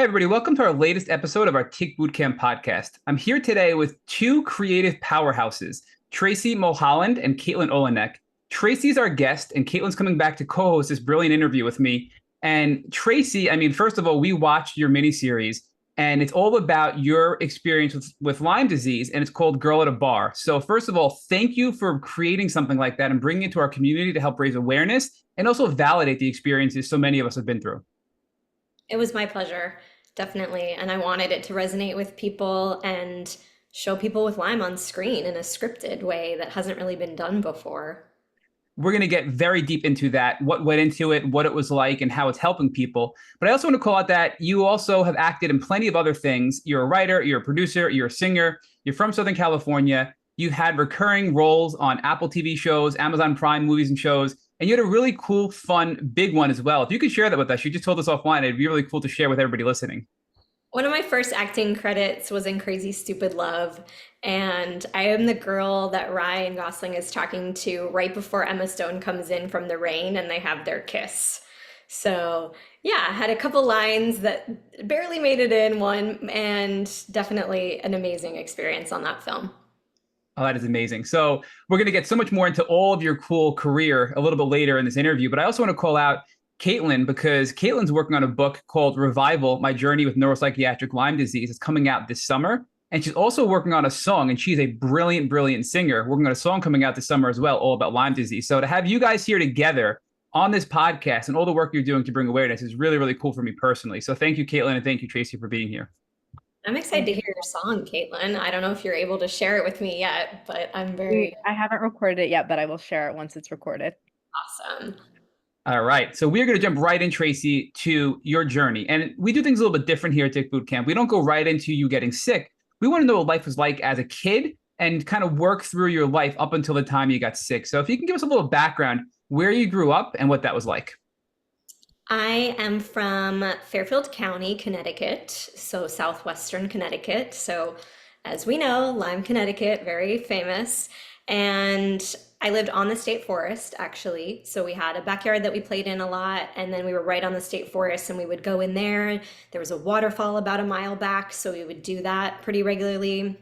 Hey, everybody, welcome to our latest episode of our Tick Bootcamp podcast. I'm here today with two creative powerhouses, Tracy Mulholland and Kaitlyn Oleinik. Tracy's our guest, and Kaitlyn's coming back to co host this brilliant interview with me. And Tracy, first of all, we watched your miniseries, and it's all about your experience with Lyme disease, and it's called Girl at a Bar. So, first of all, thank you for creating something like that and bringing it to our community to help raise awareness and also validate the experiences so many of us have been through. It was my pleasure, definitely. And I wanted it to resonate with people and show people with Lyme on screen in a scripted way that hasn't really been done before. We're going to get very deep into that, what went into it, what it was like, and how it's helping people. But I also want to call out that you also have acted in plenty of other things. You're a writer, you're a producer, you're a singer, you're from Southern California. You've had recurring roles on Apple TV shows, Amazon Prime movies and shows, and you had a really cool, fun, big one as well. If you could share that with us, you just told us offline, it'd be really cool to share with everybody listening. One of my first acting credits was in Crazy Stupid Love, and I am the girl that Ryan Gosling is talking to right before Emma Stone comes in from the rain and they have their kiss. So, yeah, I had a couple lines that barely made it in one, and definitely an amazing experience on that film. Oh, that is amazing. So we're going to get so much more into all of your cool career a little bit later in this interview. But I also want to call out Kaitlyn because Kaitlyn's working on a book called Revival, My Journey with Neuropsychiatric Lyme Disease. It's coming out this summer. And she's also working on a song, and she's a brilliant, brilliant singer, working on a song coming out this summer as well, all about Lyme disease. So to have you guys here together on this podcast and all the work you're doing to bring awareness is really, really cool for me personally. So thank you, Kaitlyn, and thank you, Tracy, for being here. I'm excited to hear your song, Caitlin. I don't know if you're able to share it with me yet, but I'm very I haven't recorded it yet, but I will share it once it's recorded. awesome. All right. So we're going to jump right in, Tracy, to your journey. And we do things a little bit different here at Tick Boot Camp. We don't go right into you getting sick. We want to know what life was like as a kid and kind of work through your life up until the time you got sick. So if you can give us a little background, where you grew up and what that was like. I am from Fairfield County, Connecticut, so southwestern Connecticut. So, as we know, Lyme, Connecticut, very famous. And I lived on the state forest, actually. So, we had a backyard that we played in a lot, and then we were right on the state forest, and we would go in there. There was a waterfall about a mile back, so we would do that pretty regularly.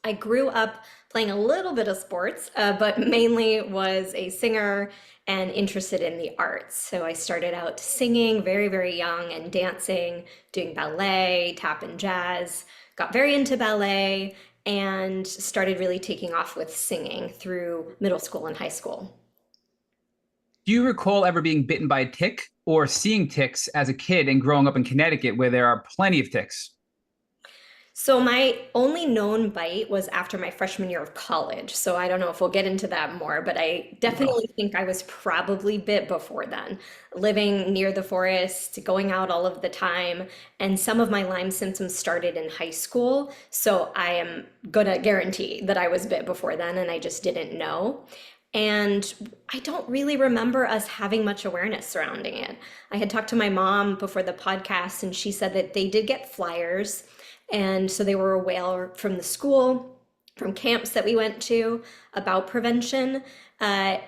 I grew up playing a little bit of sports, but mainly was a singer and interested in the arts. So I started out singing very, very young and dancing, doing ballet, tap and jazz, got very into ballet, and started really taking off with singing through middle school and high school. Do you recall ever being bitten by a tick or seeing ticks as a kid and growing up in Connecticut where there are plenty of ticks? So my only known bite was after my freshman year of college. So I don't know if we'll get into that more, but I Well, definitely think I was probably bit before then. Living near the forest, going out all of the time, and some of my Lyme symptoms started in high school. So I am gonna guarantee that I was bit before then and I just didn't know. And I don't really remember us having much awareness surrounding it. I had talked to my mom before the podcast, and she said that they did get flyers, and so they were aware from the school, from camps that we went to about prevention.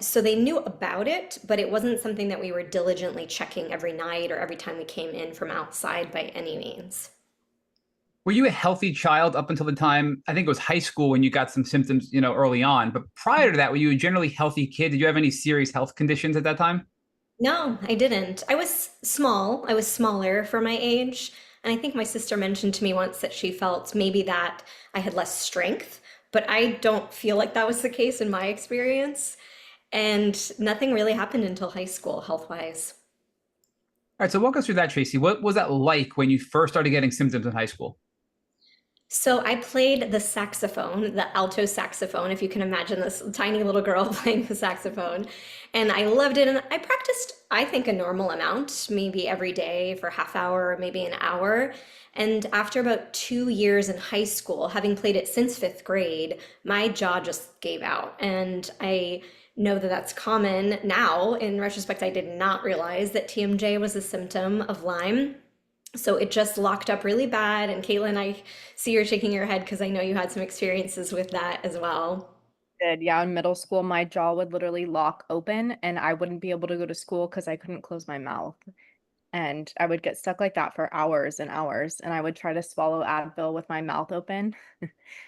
So they knew about it, but it wasn't something that we were diligently checking every night or every time we came in from outside by any means. were you a healthy child up until the time, I think it was high school when you got some symptoms, early on, but prior to that, were you a generally healthy kid? Did you have any serious health conditions at that time? No, I didn't. I was small. I was smaller for my age. And I think my sister mentioned to me once that she felt maybe that I had less strength, but I don't feel like that was the case in my experience. And nothing really happened until high school, health-wise. All right, so walk us through that, Tracy. What was that like when you first started getting symptoms in high school? So I played the saxophone, the alto saxophone, if you can imagine this tiny little girl playing the saxophone. And I loved it. And I practiced, I think, a normal amount, maybe every day for half hour or maybe an hour. And after about 2 years in high school, having played it since fifth grade, my jaw just gave out. And I know that that's common now. In retrospect, I did not realize that TMJ was a symptom of Lyme. So it just locked up really bad. And Caitlin, I see you're shaking your head because I know you had some experiences with that as well. Did yeah, in middle school, my jaw would literally lock open and I wouldn't be able to go to school because I couldn't close my mouth. and I would get stuck like that for hours and hours, and I would try to swallow Advil with my mouth open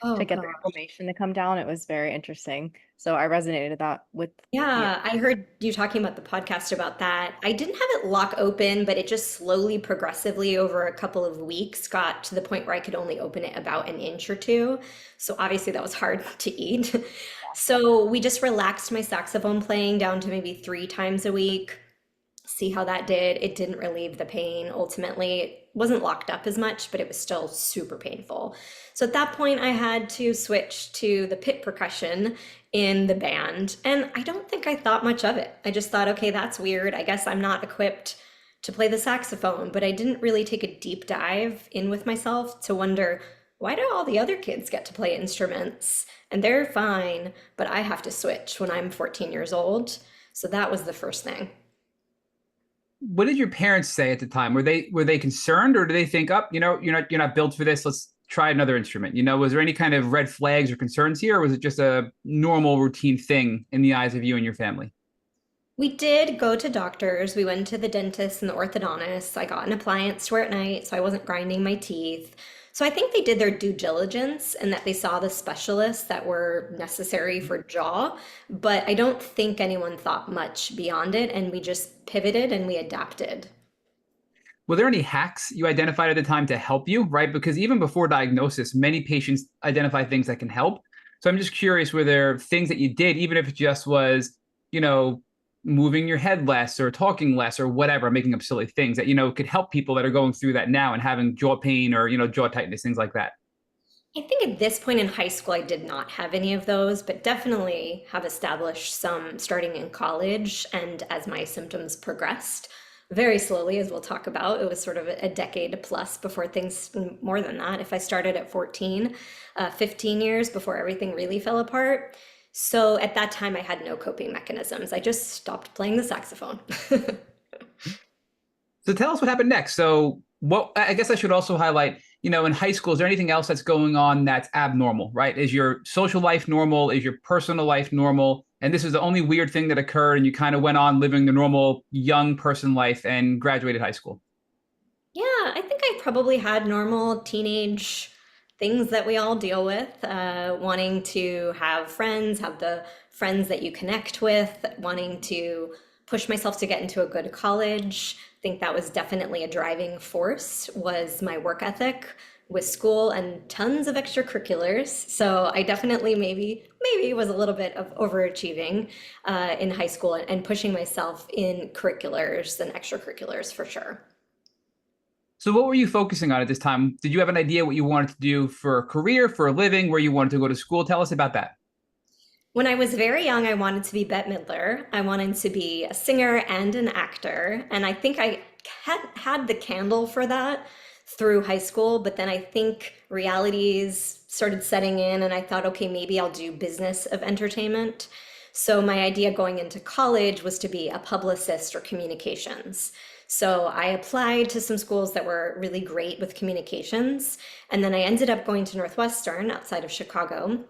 Oh to get the gosh. inflammation to come down. It was very interesting. So I resonated that with, yeah. Yeah, I heard you talking about the podcast about that. I didn't have it lock open, but it just slowly, progressively over a couple of weeks got to the point where I could only open it about an inch or two. So obviously that was hard to eat. So we just relaxed my saxophone playing down to maybe 3 times a week, see how that did. It didn't relieve the pain. Ultimately, it wasn't locked up as much, but it was still super painful. So at that point, I had to switch to the pit percussion in the band. And I don't think I thought much of it. I just thought, okay, that's weird. I guess I'm not equipped to play the saxophone, but I didn't really take a deep dive in with myself to wonder, why do all the other kids get to play instruments and they're fine, but I have to switch when I'm 14 years old? So that was the first thing. What did your parents say at the time? Were they concerned, or did they think, up, you're not built for this. Let's try another instrument. Was there any kind of red flags or concerns here, or was it just a normal routine thing in the eyes of you and your family? We did go to doctors. We went to the dentist and the orthodontist. I got an appliance to wear at night so I wasn't grinding my teeth. So I think they did their due diligence and that they saw the specialists that were necessary for jaw, but I don't think anyone thought much beyond it, and we just pivoted and we adapted. Were there any hacks you identified at the time to help you, right? Because even before diagnosis, many patients identify things that can help. So I'm just curious, were there things that you did, even if it just was, you know, moving your head less or talking less or whatever, making up silly things that, could help people that are going through that now and having jaw pain or, jaw tightness, things like that? I think at this point in high school, I did not have any of those, but definitely have established some starting in college. And as my symptoms progressed, very slowly, as we'll talk about, it was sort of a decade plus before things, more than that. If I started at 14, 15 years before everything really fell apart. So at that time, I had no coping mechanisms. I just stopped playing the saxophone. So tell us what happened next. So what I guess I should also highlight, in high school, is there anything else that's going on that's abnormal, right? Is your social life normal? Is your personal life normal? And this is the only weird thing that occurred, and you kind of went on living the normal young person life and graduated high school. Yeah, I think I probably had normal teenage things that we all deal with, wanting to have friends, have the friends that you connect with, wanting to push myself to get into a good college. I think that was definitely a driving force, was my work ethic with school and tons of extracurriculars. So I definitely maybe was a little bit of overachieving in high school and pushing myself in curriculars and extracurriculars for sure. So what were you focusing on at this time? Did you have an idea what you wanted to do for a career, for a living, where you wanted to go to school? Tell us about that. When I was very young, I wanted to be Bette Midler. I wanted to be a singer and an actor. And I think I had the candle for that through high school. But then I think realities started setting in, and I thought, okay, maybe I'll do business of entertainment. So my idea going into college was to be a publicist or communications. So I applied to some schools that were really great with communications. And then I ended up going to Northwestern outside of Chicago,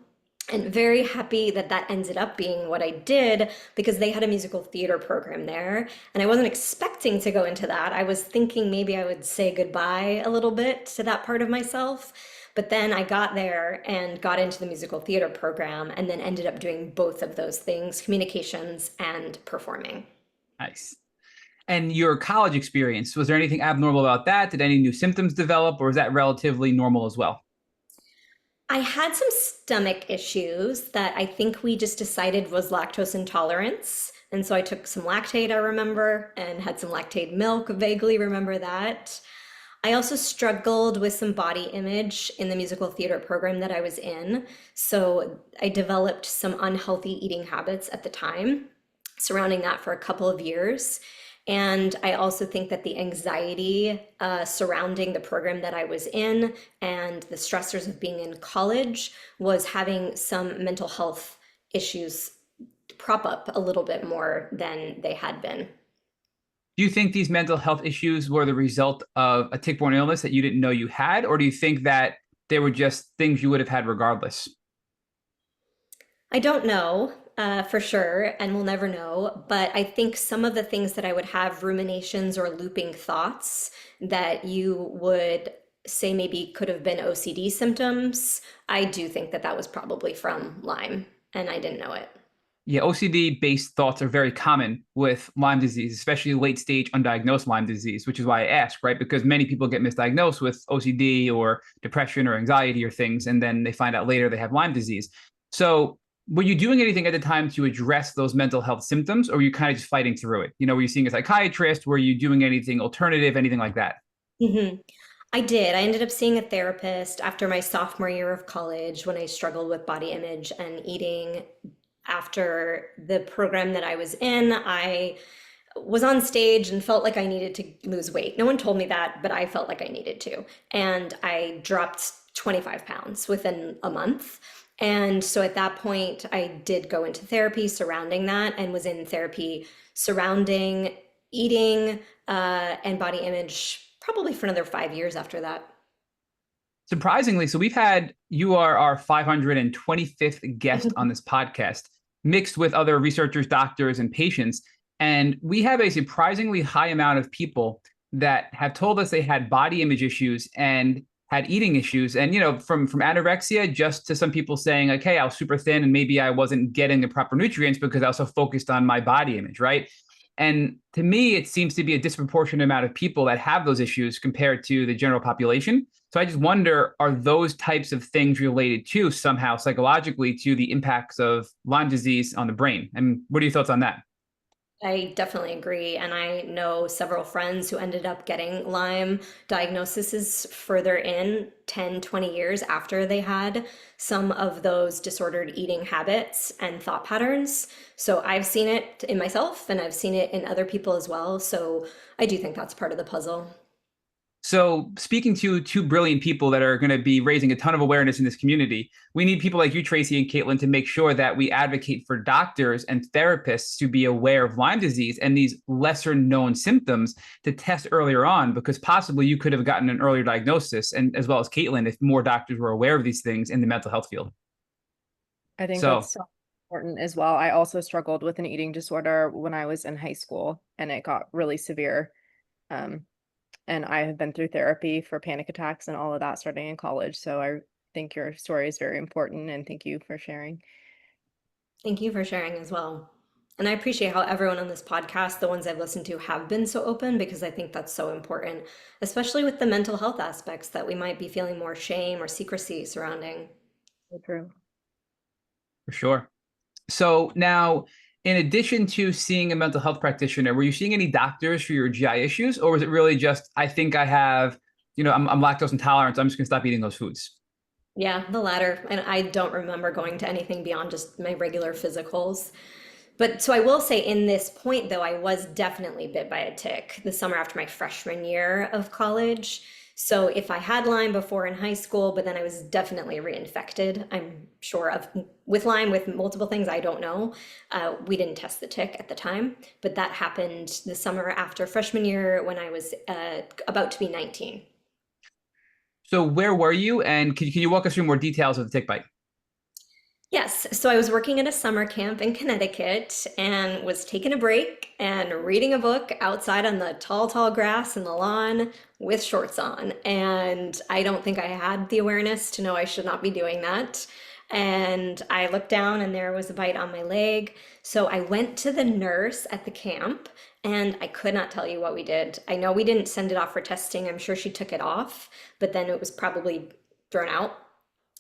and very happy that that ended up being what I did, because they had a musical theater program there. And I wasn't expecting to go into that. I was thinking maybe I would say goodbye a little bit to that part of myself. But then I got there and got into the musical theater program, and then ended up doing both of those things, communications and performing. Nice. And your college experience, was there anything abnormal about that? Did any new symptoms develop, or is that relatively normal as well? I had some stomach issues that I think we just decided was lactose intolerance. And so I took some lactate, I remember, and had some lactate milk, vaguely remember that. I also struggled with some body image in the musical theater program that I was in. So I developed some unhealthy eating habits at the time, surrounding that for a couple of years. And I also think that the anxiety surrounding the program that I was in and the stressors of being in college was having some mental health issues prop up a little bit more than they had been. Do you think these mental health issues were the result of a tick-borne illness that you didn't know you had, or do you think that they were just things you would have had regardless? I don't know. For sure, and we'll never know. But I think some of the things that I would have ruminations or looping thoughts that you would say maybe could have been OCD symptoms, I do think that that was probably from Lyme, and I didn't know it. Yeah, OCD-based thoughts are very common with Lyme disease, especially late-stage undiagnosed Lyme disease, which is why I ask, right? Because many people get misdiagnosed with OCD or depression or anxiety or things, and then they find out later they have Lyme disease. So were you doing anything at the time to address those mental health symptoms, or were you kind of just fighting through it? Were you seeing a psychiatrist? Were you doing anything alternative, anything like that? hmm I did. I ended up seeing a therapist after my sophomore year of college when I struggled with body image and eating. After the program that I was in, I was on stage and felt like I needed to lose weight. No one told me that, but I felt like I needed to. And I dropped 25 pounds within a month. And so at that point, I did go into therapy surrounding that and was in therapy surrounding eating and body image probably for another 5 years after that. Surprisingly, so you are our 525th guest on this podcast, mixed with other researchers, doctors, and patients. And we have a surprisingly high amount of people that have told us they had body image issues and had eating issues. And, from anorexia just to some people saying, like, hey, I was super thin and maybe I wasn't getting the proper nutrients because I was so focused on my body image, right? And to me, it seems to be a disproportionate amount of people that have those issues compared to the general population. So I just wonder, are those types of things related to somehow psychologically to the impacts of Lyme disease on the brain? And what are your thoughts on that? I definitely agree. And I know several friends who ended up getting Lyme diagnoses further in 10, 20 years after they had some of those disordered eating habits and thought patterns. So I've seen it in myself and I've seen it in other people as well. So I do think that's part of the puzzle. So, speaking to two brilliant people that are going to be raising a ton of awareness in this community, we need people like you, Tracy and Kaitlyn, to make sure that we advocate for doctors and therapists to be aware of Lyme disease and these lesser known symptoms to test earlier on, because possibly you could have gotten an earlier diagnosis, and as well as Kaitlyn, if more doctors were aware of these things in the mental health field. I think So, that's so important as well. I also struggled with an eating disorder when I was in high school, and it got really severe. Um, and I have been through therapy for panic attacks and all of that starting in college. So I think your story is very important, and thank you for sharing. Thank you for sharing as well. And I appreciate how everyone on this podcast, the ones I've listened to, have been so open because I think that's so important, especially with the mental health aspects that we might be feeling more shame or secrecy surrounding. So true. for sure. So now, in addition to seeing a mental health practitioner, were you seeing any doctors for your GI issues, or was it really just, I think I have, I'm lactose intolerant, so I'm just going to stop eating those foods? Yeah, the latter. And I don't remember going to anything beyond just my regular physicals. But so I will say in this point, though, I was definitely bit by a tick the summer after my freshman year of college. So if I had Lyme before in high school, but then I was definitely reinfected, I'm sure of with Lyme, with multiple things, I don't know. We didn't test the tick at the time, but that happened the summer after freshman year when I was about to be 19. So where were you, and can you walk us through more details of the tick bite? Yes, so I was working at a summer camp in Connecticut and was taking a break and reading a book outside on the tall, tall grass in the lawn with shorts on. And I don't think I had the awareness to know I should not be doing that. And I looked down and there was a bite on my leg. So I went to the nurse at the camp and I could not tell you what we did. I know we didn't send it off for testing. I'm sure she took it off, but then it was probably thrown out.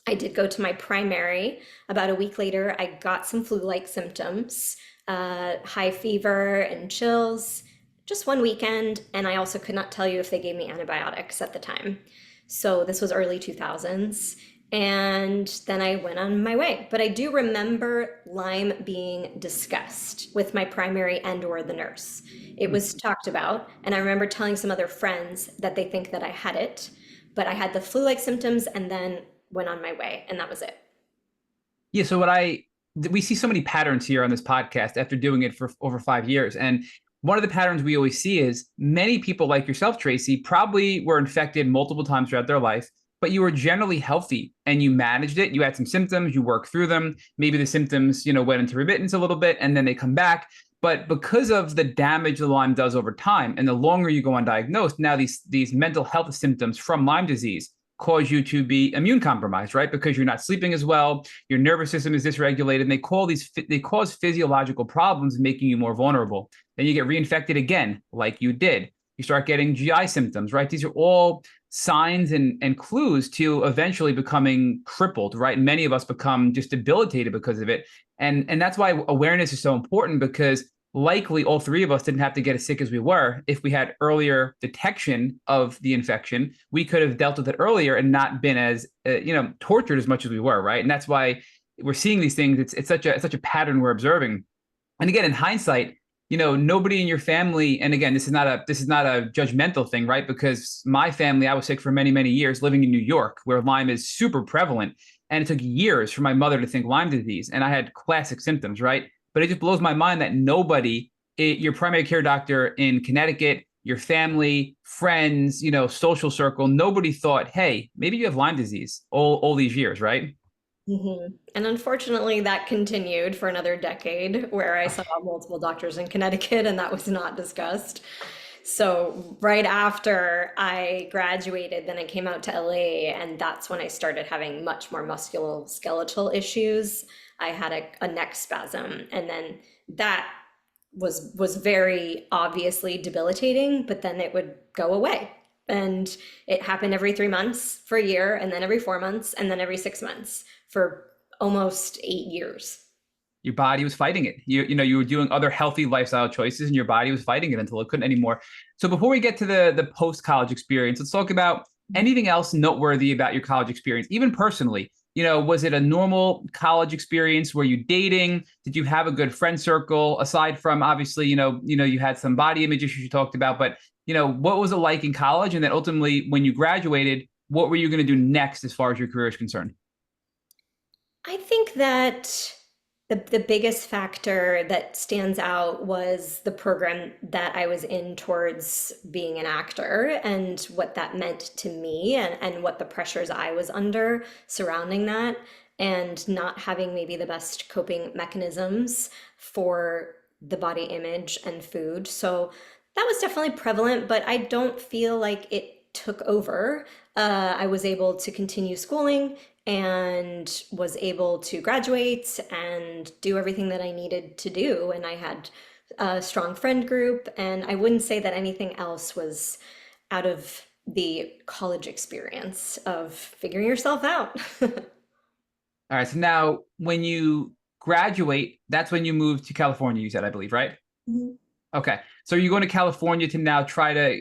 I did go to my primary. About a week later, I got some flu-like symptoms, high fever and chills, just one weekend. And I also could not tell you if they gave me antibiotics at the time. So this was early 2000s. And then I went on my way. But I do remember Lyme being discussed with my primary and or the nurse. It was talked about. And I remember telling some other friends that they think that I had it. But I had the flu-like symptoms and then went on my way, and that was it. Yeah, so we see so many patterns here on this podcast after doing it for over 5 years. And one of the patterns we always see is many people like yourself, Tracy, probably were infected multiple times throughout their life. but you were generally healthy and you managed it. You had some symptoms, you worked through them. Maybe the symptoms, went into remittance a little bit and then they come back. But because of the damage the Lyme does over time, and the longer you go undiagnosed, now these mental health symptoms from Lyme disease cause you to be immune compromised, right? Because you're not sleeping as well, your nervous system is dysregulated, and they cause physiological problems, making you more vulnerable. Then you get reinfected again, like you did. You start getting GI symptoms, right? These are all signs and clues to eventually becoming crippled, right? Many of us become just debilitated because of it. And that's why awareness is so important, because likely all three of us didn't have to get as sick as we were. If we had earlier detection of the infection, we could have dealt with it earlier and not been as tortured as much as we were, right? And that's why we're seeing these things. It's such a pattern we're observing. And again, in hindsight, nobody in your family, and again, this is not a judgmental thing, right? Because my family, I was sick for many, many years living in New York, where Lyme is super prevalent. And it took years for my mother to think Lyme disease. And I had classic symptoms, right? But it just blows my mind that nobody, your primary care doctor in Connecticut, your family, friends, social circle, nobody thought, hey, maybe you have Lyme disease all these years, right? And unfortunately, that continued for another decade where I saw multiple doctors in Connecticut and that was not discussed. So, right after I graduated, then I came out to LA, and that's when I started having much more musculoskeletal issues. I had a neck spasm, and then that was very obviously debilitating, but then it would go away. And it happened every 3 months for a year, and then every 4 months, and then every 6 months for almost 8 years. Your body was fighting it. You were doing other healthy lifestyle choices, and your body was fighting it until it couldn't anymore. So before we get to the post college experience, let's talk about anything else noteworthy about your college experience, even personally. Was it a normal college experience? Were you dating? Did you have a good friend circle? Aside from obviously, you had some body image issues you talked about, but what was it like in college? And then ultimately, when you graduated, what were you going to do next as far as your career is concerned? I think that the biggest factor that stands out was the program that I was in towards being an actor and what that meant to me, and what the pressures I was under surrounding that, and not having maybe the best coping mechanisms for the body image and food. So that was definitely prevalent, but I don't feel like it took over. I was able to continue schooling and was able to graduate and do everything that I needed to do. And I had a strong friend group, and I wouldn't say that anything else was out of the college experience of figuring yourself out. All right. So now when you graduate, that's when you move to California, you said, I believe, right? Mhm. Okay. So you're going to California to now try to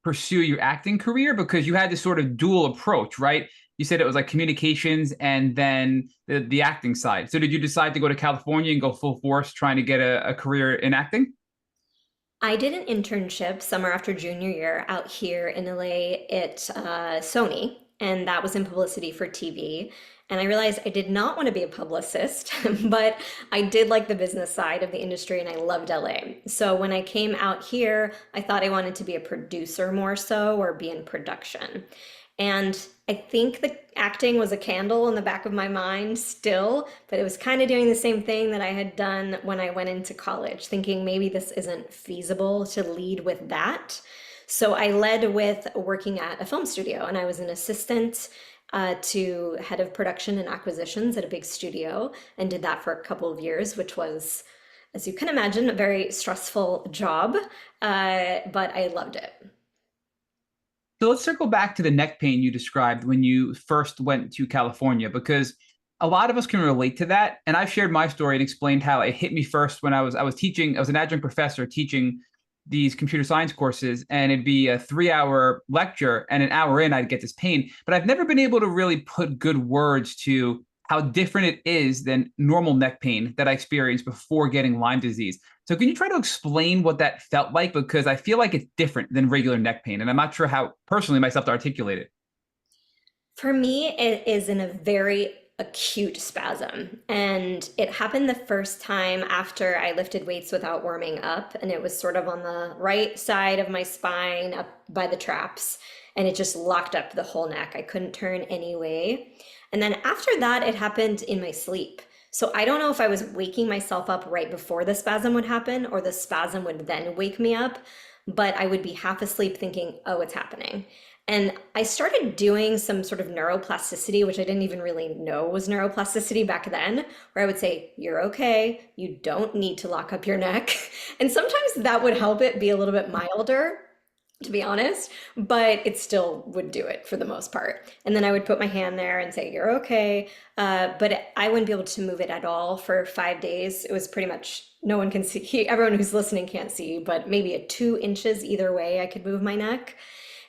pursue your acting career, because you had this sort of dual approach, right? You said it was like communications and then the acting side. So did you decide to go to California and go full force trying to get a career in acting? I did an internship summer after junior year out here in LA at Sony, and that was in publicity for TV. And I realized I did not want to be a publicist, but I did like the business side of the industry and I loved LA. So when I came out here, I thought I wanted to be a producer more so, or be in production. And I think the acting was a candle in the back of my mind still, but it was kind of doing the same thing that I had done when I went into college, thinking maybe this isn't feasible to lead with that. So I led with working at a film studio, and I was an assistant to head of production and acquisitions at a big studio, and did that for a couple of years, which was, as you can imagine, a very stressful job, but I loved it. So let's circle back to the neck pain you described when you first went to California, because a lot of us can relate to that. And I've shared my story and explained how it hit me first when I was teaching. I was an adjunct professor teaching these computer science courses, and it'd be a 3 hour lecture, and an hour in I'd get this pain. But I've never been able to really put good words to how different it is than normal neck pain that I experienced before getting Lyme disease. So can you try to explain what that felt like? Because I feel like it's different than regular neck pain, and I'm not sure how personally myself to articulate it. For me, it is in a very acute spasm. And it happened the first time after I lifted weights without warming up. And it was sort of on the right side of my spine, up by the traps. And it just locked up the whole neck. I couldn't turn any way. And then after that, it happened in my sleep. So I don't know if I was waking myself up right before the spasm would happen or the spasm would then wake me up, but I would be half asleep thinking, oh, it's happening. And I started doing some sort of neuroplasticity, which I didn't even really know was neuroplasticity back then, where I would say, you're okay, you don't need to lock up your neck. And sometimes that would help it be a little bit milder, to be honest, but it still would do it for the most part. And then I would put my hand there and say, you're okay. But I wouldn't be able to move it at all for 5 days. It was pretty much, no one can see, everyone who's listening can't see, but maybe a 2 inches either way I could move my neck.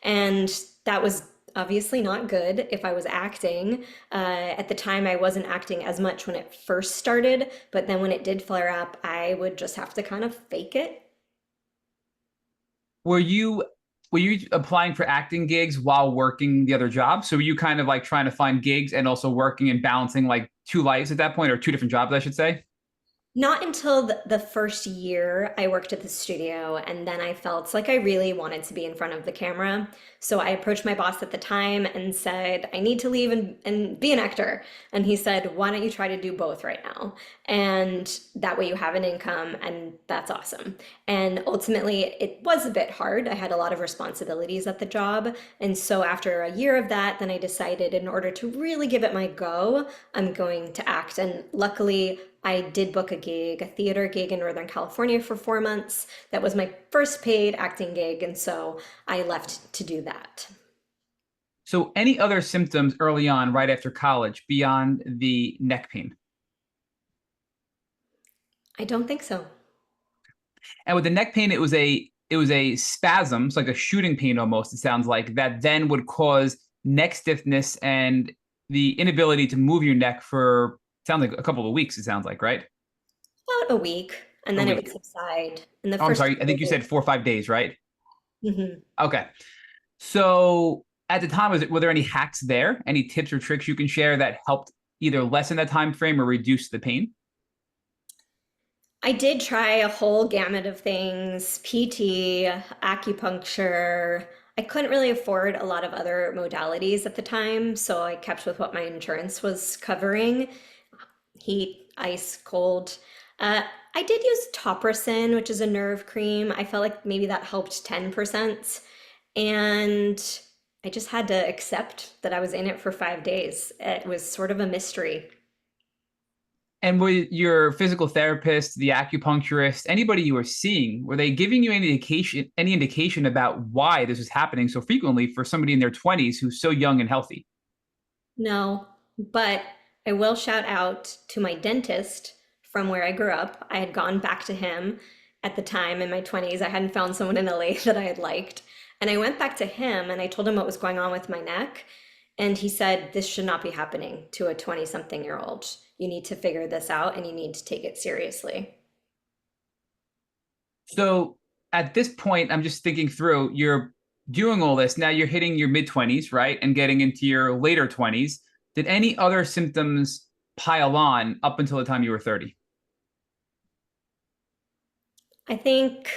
And that was obviously not good if I was acting. At the time, I wasn't acting as much when it first started, but then when it did flare up, I would just have to kind of fake it. Were you were you applying for acting gigs while working the other job? So were you kind of like trying to find gigs and also working and balancing like two lives at that point, or two different jobs, I should say? Not until the first year I worked at the studio, and then I felt like I really wanted to be in front of the camera. So I approached my boss at the time and said, I need to leave and be an actor. And he said, why don't you try to do both right now? And that way you have an income, and that's awesome. And ultimately, it was a bit hard. I had a lot of responsibilities at the job. And so after a year of that, then I decided in order to really give it my go, I'm going to act. And luckily, I did book a gig, a theater gig in Northern California for 4 months. That was my first paid acting gig, and so I left to do that. So any other symptoms early on, right after college, beyond the neck pain? I don't think so. And with the neck pain, it was a spasm, it's like a shooting pain almost, it sounds like, that then would cause neck stiffness and the inability to move your neck for, sounds like a couple of weeks, it sounds like, right? About a week, and A then it would week. subside. In the Oh, I'm first sorry. I couple think of you said weeks. 4 or 5 days, right? Mhm. Okay. So at the time, were there any hacks there? Any tips or tricks you can share that helped either lessen that time frame or reduce the pain? I did try a whole gamut of things, PT, acupuncture. I couldn't really afford a lot of other modalities at the time, so I kept with what my insurance was covering. Heat, ice, cold. Uh, I did use Topricin, which is a nerve cream. I felt like maybe that helped 10%. And I just had to accept that I was in it for 5 days. It was sort of a mystery. And were your physical therapist, the acupuncturist, anybody you were seeing, were they giving you any indication about why this was happening so frequently for somebody in their 20s who's so young and healthy? No, but I will shout out to my dentist from where I grew up. I had gone back to him at the time in my 20s. I hadn't found someone in LA that I had liked. And I went back to him and I told him what was going on with my neck. And he said, this should not be happening to a 20-something-year-old. You need to figure this out and you need to take it seriously. So at this point, I'm just thinking through, you're doing all this. Now you're hitting your mid 20s, right? And getting into your later 20s. Did any other symptoms pile on up until the time you were 30? I think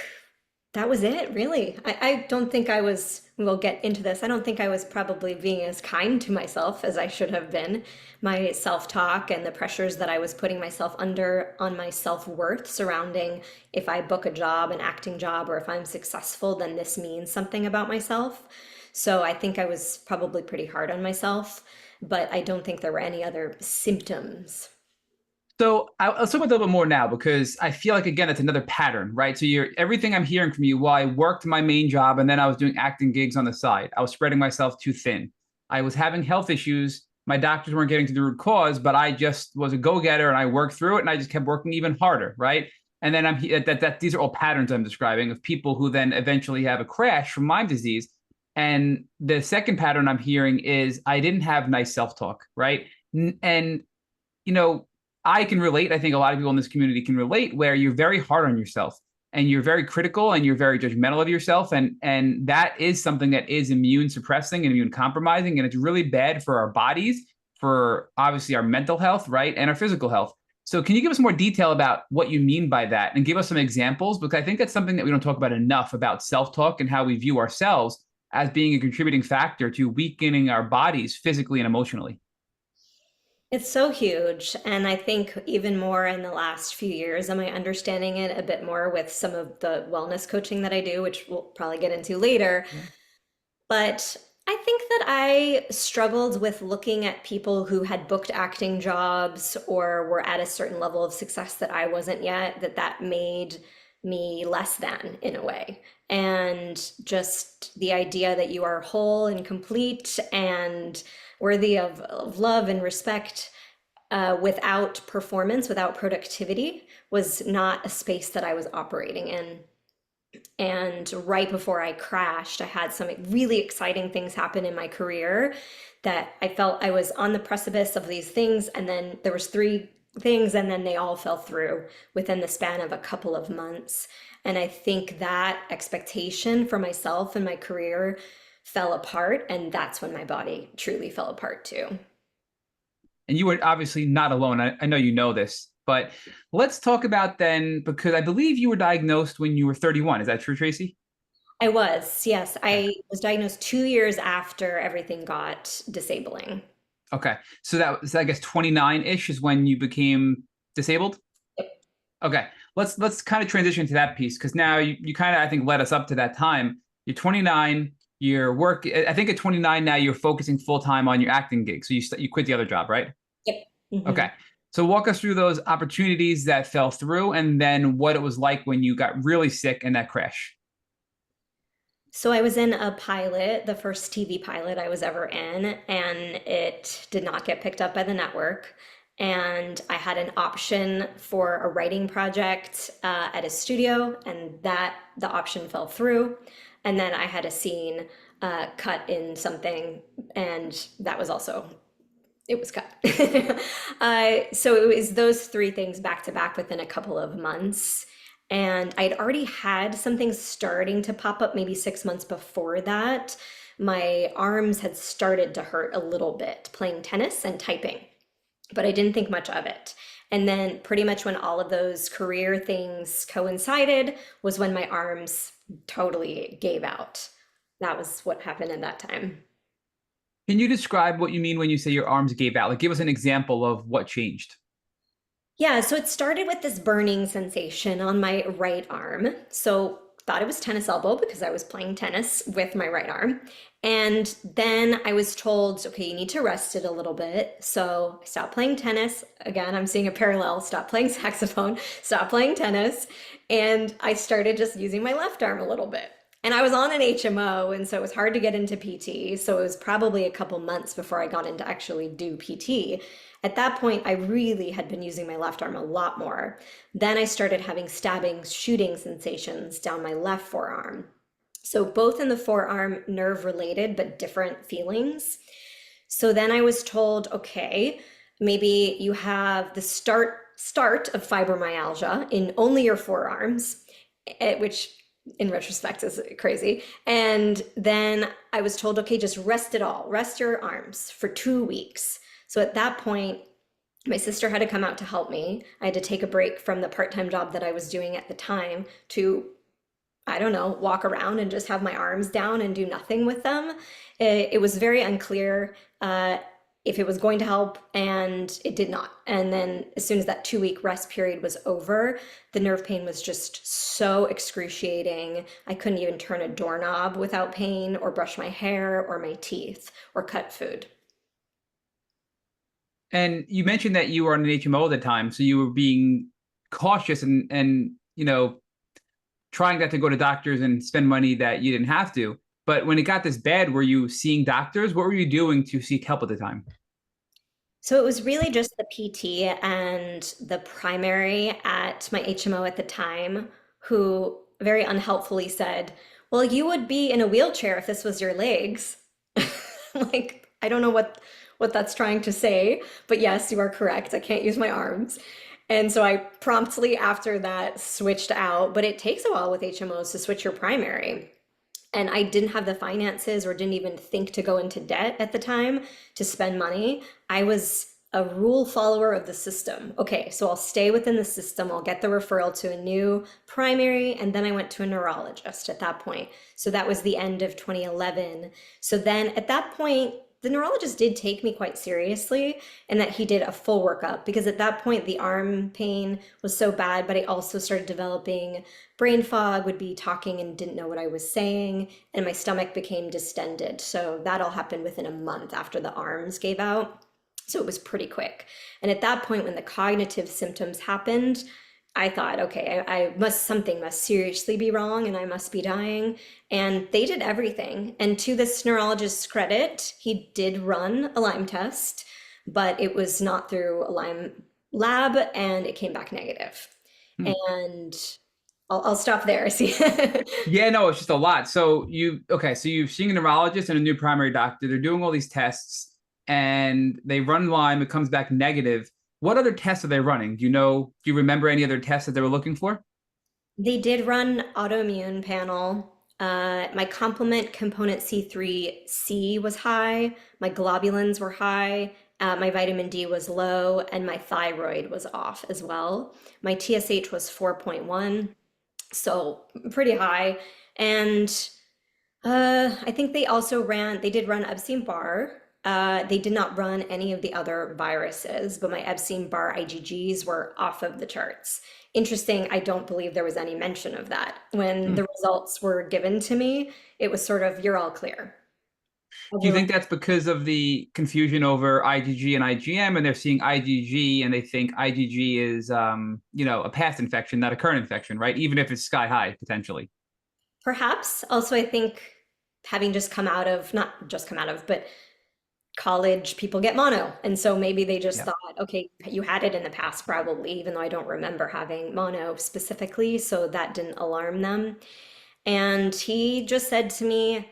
that was it, really. I don't think I was, we'll get into this. I don't think I was probably being as kind to myself as I should have been. My self-talk and the pressures that I was putting myself under on my self-worth surrounding if I book a job, an acting job, or if I'm successful, then this means something about myself. So I think I was probably pretty hard on myself, but I don't think there were any other symptoms. So let's talk about that a little bit more now because I feel like again it's another pattern, right? So you're everything I'm hearing from you while I worked my main job and then I was doing acting gigs on the side. I was spreading myself too thin. I was having health issues. My doctors weren't getting to the root cause, but I just was a go-getter and I worked through it and I just kept working even harder, right? And then that these are all patterns I'm describing of people who then eventually have a crash from Lyme disease. And the second pattern I'm hearing is I didn't have nice self-talk, right? And you know, I can relate. I think a lot of people in this community can relate where you're very hard on yourself and you're very critical and you're very judgmental of yourself. And that is something that is immune suppressing and immune compromising. And it's really bad for our bodies for obviously our mental health, right? And our physical health. So can you give us more detail about what you mean by that and give us some examples? Because I think that's something that we don't talk about enough about self-talk and how we view ourselves as being a contributing factor to weakening our bodies physically and emotionally. It's so huge. And I think even more in the last few years, am I understanding it a bit more with some of the wellness coaching that I do, which we'll probably get into later. Yeah. But I think that I struggled with looking at people who had booked acting jobs or were at a certain level of success that I wasn't yet, that made me less than in a way. And just the idea that you are whole and complete and worthy of love and respect without performance, without productivity, was not a space that I was operating in. And right before I crashed, I had some really exciting things happen in my career that I felt I was on the precipice of these things. And then there was three things, and then they all fell through within the span of a couple of months. And I think that expectation for myself and my career fell apart. And that's when my body truly fell apart too. And you were obviously not alone. I know you know this, but let's talk about then, because I believe you were diagnosed when you were 31. Is that true, Tracy? I was, yes. I was diagnosed 2 years after everything got disabling. Okay. So that was, I guess, 29-ish is when you became disabled? Yep. Okay. Let's kind of transition to that piece, because now you kind of, I think, led us up to that time. You're 29, I think at 29 now you're focusing full time on your acting gig. So you quit the other job, right? Yep. Mhm. Okay. So walk us through those opportunities that fell through and then what it was like when you got really sick in that crash. So I was in a pilot, the first TV pilot I was ever in, and it did not get picked up by the network. And I had an option for a writing project at a studio, and the option fell through. And then I had a scene cut in something, and that was also it was cut. So it was those three things back to back within a couple of months. And I'd already had something starting to pop up maybe 6 months before that. My arms had started to hurt a little bit playing tennis and typing, but I didn't think much of it. And then pretty much when all of those career things coincided was when my arms totally gave out. That was what happened at that time. Can you describe what you mean when you say your arms gave out? Like, give us an example of what changed. Yeah, so it started with this burning sensation on my right arm. So thought it was tennis elbow because I was playing tennis with my right arm. And then I was told, okay, you need to rest it a little bit. So I stopped playing tennis. Again, I'm seeing a parallel. Stop playing saxophone, stop playing tennis. And I started just using my left arm a little bit. And I was on an HMO, and so it was hard to get into PT. So it was probably a couple months before I got into actually do PT. At that point, I really had been using my left arm a lot more. Then I started having stabbing, shooting sensations down my left forearm. So both in the forearm, nerve related, but different feelings. So then I was told, okay, maybe you have the start of fibromyalgia in only your forearms, which in retrospect is crazy. And then I was told, okay, just rest it all, rest your arms for 2 weeks. So at that point, my sister had to come out to help me. I had to take a break from the part-time job that I was doing at the time to, I don't know, walk around and just have my arms down and do nothing with them. It was very unclear if it was going to help, and it did not. And then as soon as that 2 week rest period was over, the nerve pain was just so excruciating. I couldn't even turn a doorknob without pain or brush my hair or my teeth or cut food. And you mentioned that you were on an HMO at the time, so you were being cautious and trying not to go to doctors and spend money that you didn't have to. But when it got this bad, were you seeing doctors? What were you doing to seek help at the time? So it was really just the PT and the primary at my HMO at the time, who very unhelpfully said, well, you would be in a wheelchair if this was your legs. Like, I don't know what that's trying to say, but yes, you are correct. I can't use my arms. And so I promptly after that switched out, but it takes a while with HMOs to switch your primary. And I didn't have the finances or didn't even think to go into debt at the time to spend money. I was a rule follower of the system. Okay, so I'll stay within the system. I'll get the referral to a new primary, and then I went to a neurologist at that point. So that was the end of 2011. So then at that point, the neurologist did take me quite seriously, and that he did a full workup, because at that point the arm pain was so bad, but I also started developing brain fog, would be talking and didn't know what I was saying, and my stomach became distended. So that all happened within a month after the arms gave out. So it was pretty quick. And at that point, when the cognitive symptoms happened, I thought, okay, something must seriously be wrong and I must be dying. And they did everything. And to this neurologist's credit, he did run a Lyme test, but it was not through a Lyme lab and it came back negative. Hmm. And I'll stop there. See. Yeah, no, it's just a lot. So you've seen a neurologist and a new primary doctor. They're doing all these tests and they run Lyme. It comes back negative. What other tests are they running? Do you remember any other tests that they were looking for? They did run autoimmune panel. My complement component C3C was high. My globulins were high. My vitamin D was low, and my thyroid was off as well. My TSH was 4.1, so pretty high. And I think they did run Epstein-Barr. They did not run any of the other viruses, but my Epstein-Barr IgGs were off of the charts. Interesting, I don't believe there was any mention of that. When Hmm. the results were given to me, it was sort of, you're all clear. Do you think that's because of the confusion over IgG and IgM, and they're seeing IgG and they think IgG is, a past infection, not a current infection, right? Even if it's sky high potentially. Perhaps. Also, I think having just come out of, not just come out of, but college, people get mono. And so maybe they just Yeah. thought, okay, you had it in the past, probably, even though I don't remember having mono specifically. So that didn't alarm them. And he just said to me,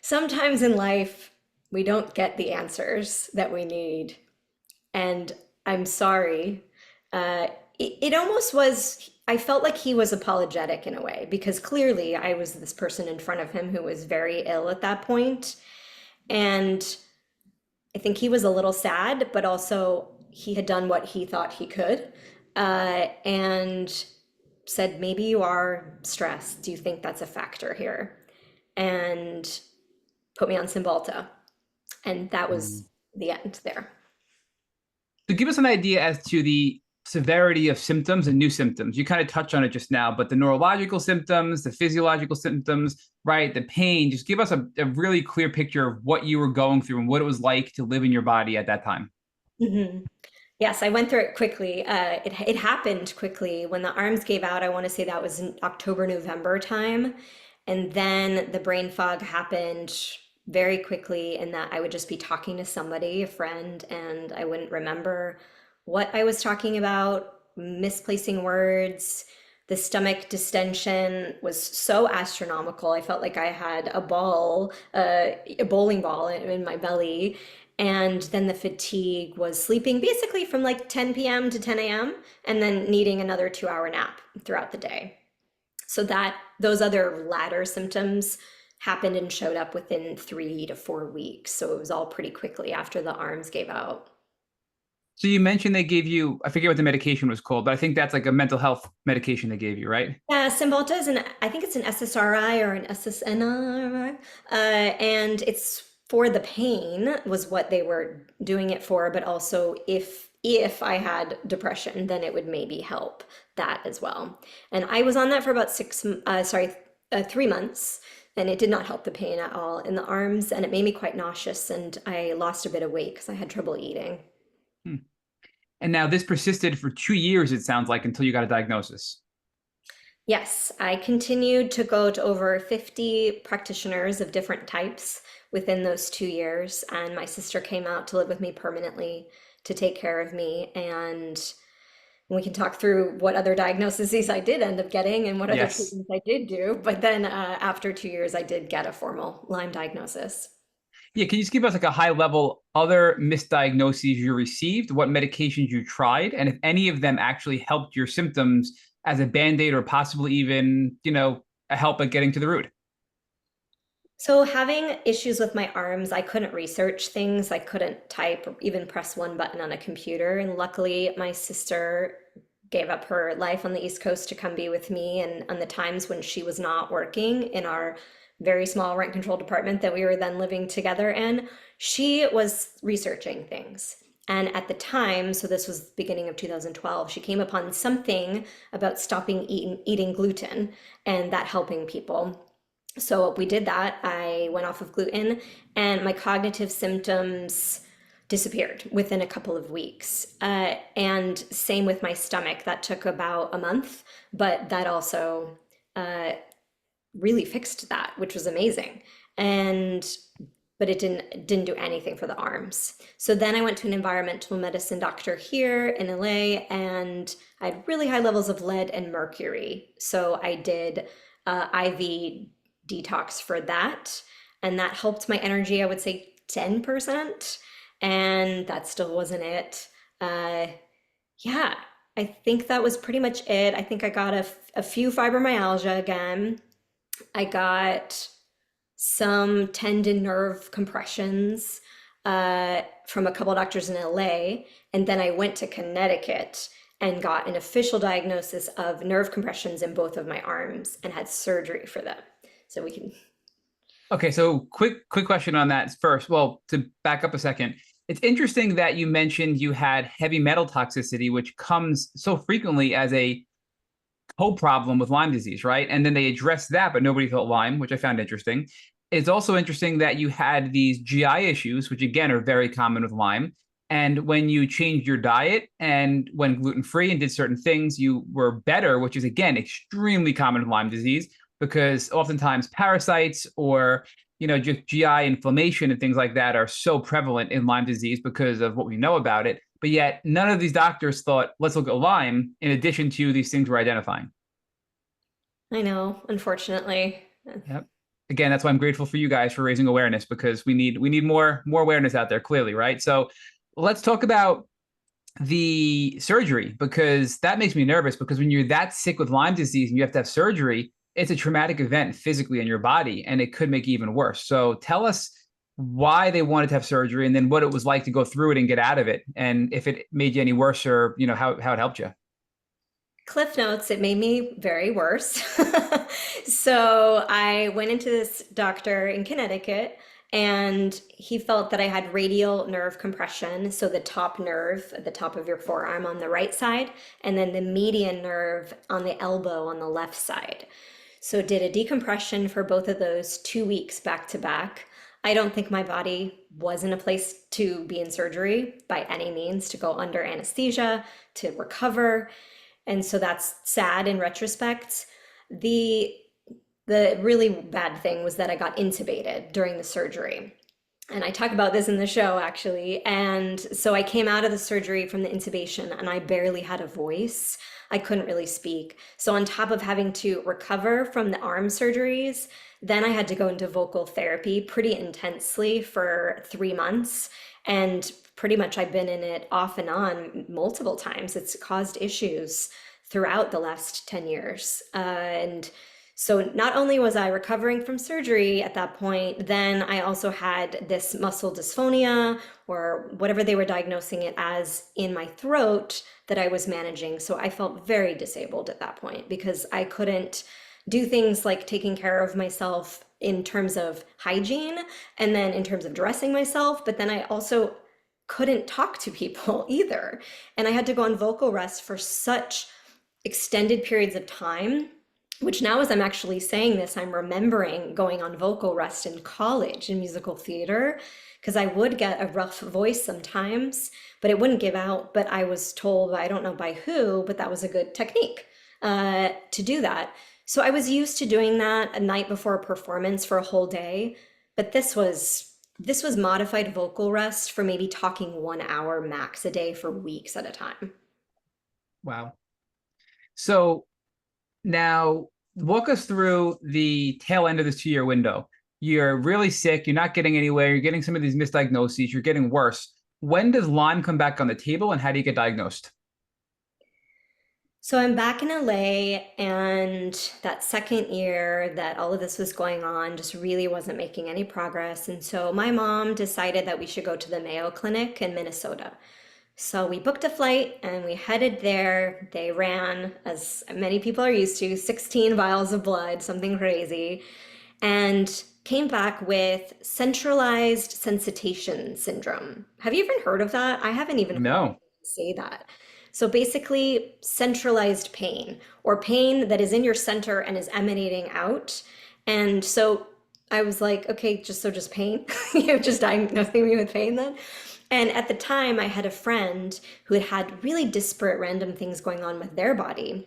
sometimes in life, we don't get the answers that we need. And I'm sorry. It almost was, I felt like he was apologetic in a way, because clearly I was this person in front of him who was very ill at that point. And I think he was a little sad, but also he had done what he thought he could, and said, maybe you are stressed. Do you think that's a factor here? And put me on Cymbalta. And that was the end there. To give us an idea as to the severity of symptoms and new symptoms, you kind of touched on it just now, but the neurological symptoms, the physiological symptoms, right? The pain, just give us a really clear picture of what you were going through and what it was like to live in your body at that time. Mhm. Yes, I went through it quickly. It happened quickly. When the arms gave out, I want to say that was in October, November time. And then the brain fog happened very quickly, in that I would just be talking to somebody, a friend, and I wouldn't remember what I was talking about, misplacing words. The stomach distension was so astronomical. I felt like I had a bowling ball in my belly. And then the fatigue was sleeping basically from like 10 p.m. to 10 a.m. and then needing another 2 hour nap throughout the day. So that those other latter symptoms happened and showed up within 3 to 4 weeks. So it was all pretty quickly after the arms gave out. So you mentioned they gave you, I forget what the medication was called, but I think that's like a mental health medication they gave you, right? Yeah, Cymbalta is I think it's an SSRI or an SSNRI, and it's for the pain was what they were doing it for, but also if I had depression, then it would maybe help that as well. And I was on that for about 3 months, and it did not help the pain at all in the arms, and it made me quite nauseous, and I lost a bit of weight because I had trouble eating. Hmm. And now this persisted for 2 years, it sounds like, until you got a diagnosis. Yes, I continued to go to over 50 practitioners of different types within those 2 years. And my sister came out to live with me permanently to take care of me. And we can talk through what other diagnoses I did end up getting and what other Yes. treatments I did do. But then after 2 years, I did get a formal Lyme diagnosis. Yeah, can you just give us like a high level other misdiagnoses you received, what medications you tried, and if any of them actually helped your symptoms as a band-aid or possibly even, help at getting to the root? So having issues with my arms, I couldn't research things. I couldn't type or even press one button on a computer. And luckily, my sister gave up her life on the East Coast to come be with me. And on the times when she was not working in our very small rent controlled apartment that we were then living together in, she was researching things. And at the time, so this was beginning of 2012, she came upon something about stopping eating gluten and that helping people. So we did that. I went off of gluten and my cognitive symptoms disappeared within a couple of weeks. And same with my stomach. That took about a month, but that also really fixed that, which was amazing. But it didn't do anything for the arms. So then I went to an environmental medicine doctor here in LA, and I had really high levels of lead and mercury. So I did IV detox for that, and that helped my energy, I would say 10%, and that still wasn't it. Yeah, I think that was pretty much it. I think I got a few fibromyalgia again. I got some tendon nerve compressions from a couple doctors in LA, and then I went to Connecticut and got an official diagnosis of nerve compressions in both of my arms and had surgery for them. So we can. Okay, so quick question on that first. Well, to back up a second, it's interesting that you mentioned you had heavy metal toxicity, which comes so frequently as a co-problem with Lyme disease, right? And then they addressed that, but nobody thought Lyme, which I found interesting. It's also interesting that you had these GI issues, which again are very common with Lyme. And when you changed your diet and went gluten-free and did certain things, you were better, which is again extremely common with Lyme disease, because oftentimes parasites or just GI inflammation and things like that are so prevalent in Lyme disease because of what we know about it. But yet none of these doctors thought, let's look at Lyme in addition to these things we're identifying. I know, unfortunately. Yep. Again, that's why I'm grateful for you guys for raising awareness, because we need more awareness out there, clearly, right? So let's talk about the surgery, because that makes me nervous, because when you're that sick with Lyme disease and you have to have surgery, it's a traumatic event physically in your body, and it could make it even worse. So tell us why they wanted to have surgery, and then what it was like to go through it and get out of it, and if it made you any worse, or how it helped you. Cliff notes, it made me very worse. So I went into this doctor in Connecticut, and he felt that I had radial nerve compression. So the top nerve at the top of your forearm on the right side, and then the median nerve on the elbow on the left side. So did a decompression for both of those 2 weeks back to back. I don't think my body was in a place to be in surgery by any means, to go under anesthesia, to recover. And so that's sad in retrospect. The really bad thing was that I got intubated during the surgery. And I talk about this in the show, actually. And so I came out of the surgery from the intubation and I barely had a voice. I couldn't really speak. So on top of having to recover from the arm surgeries, then I had to go into vocal therapy pretty intensely for 3 months. And pretty much I've been in it off and on multiple times. It's caused issues throughout the last 10 years. And so not only was I recovering from surgery at that point, then I also had this muscle dysphonia, or whatever they were diagnosing it as, in my throat that I was managing. So I felt very disabled at that point because I couldn't do things like taking care of myself in terms of hygiene and then in terms of dressing myself. But then I also couldn't talk to people either. And I had to go on vocal rest for such extended periods of time, which now as I'm actually saying this, I'm remembering going on vocal rest in college in musical theater, because I would get a rough voice sometimes, but it wouldn't give out. But I was told, I don't know by who, but that was a good technique to do that. So I was used to doing that a night before a performance for a whole day. But this was modified vocal rest for maybe talking 1 hour max a day for weeks at a time. Wow. So now walk us through the tail end of this 2-year window. You're really sick. You're not getting anywhere. You're getting some of these misdiagnoses. You're getting worse. When does Lyme come back on the table, and how do you get diagnosed? So I'm back in LA, and that second year that all of this was going on just really wasn't making any progress. And so my mom decided that we should go to the Mayo Clinic in Minnesota. So we booked a flight and we headed there. They ran, as many people are used to, 16 vials of blood, something crazy, and came back with centralized sensitization syndrome. Have you even heard of that? I haven't even heard No. anyone say that. So basically, centralized pain or pain that is in your center and is emanating out. And so I was like, okay, just pain. You're just diagnosing me with pain then. And at the time, I had a friend who had had really disparate random things going on with their body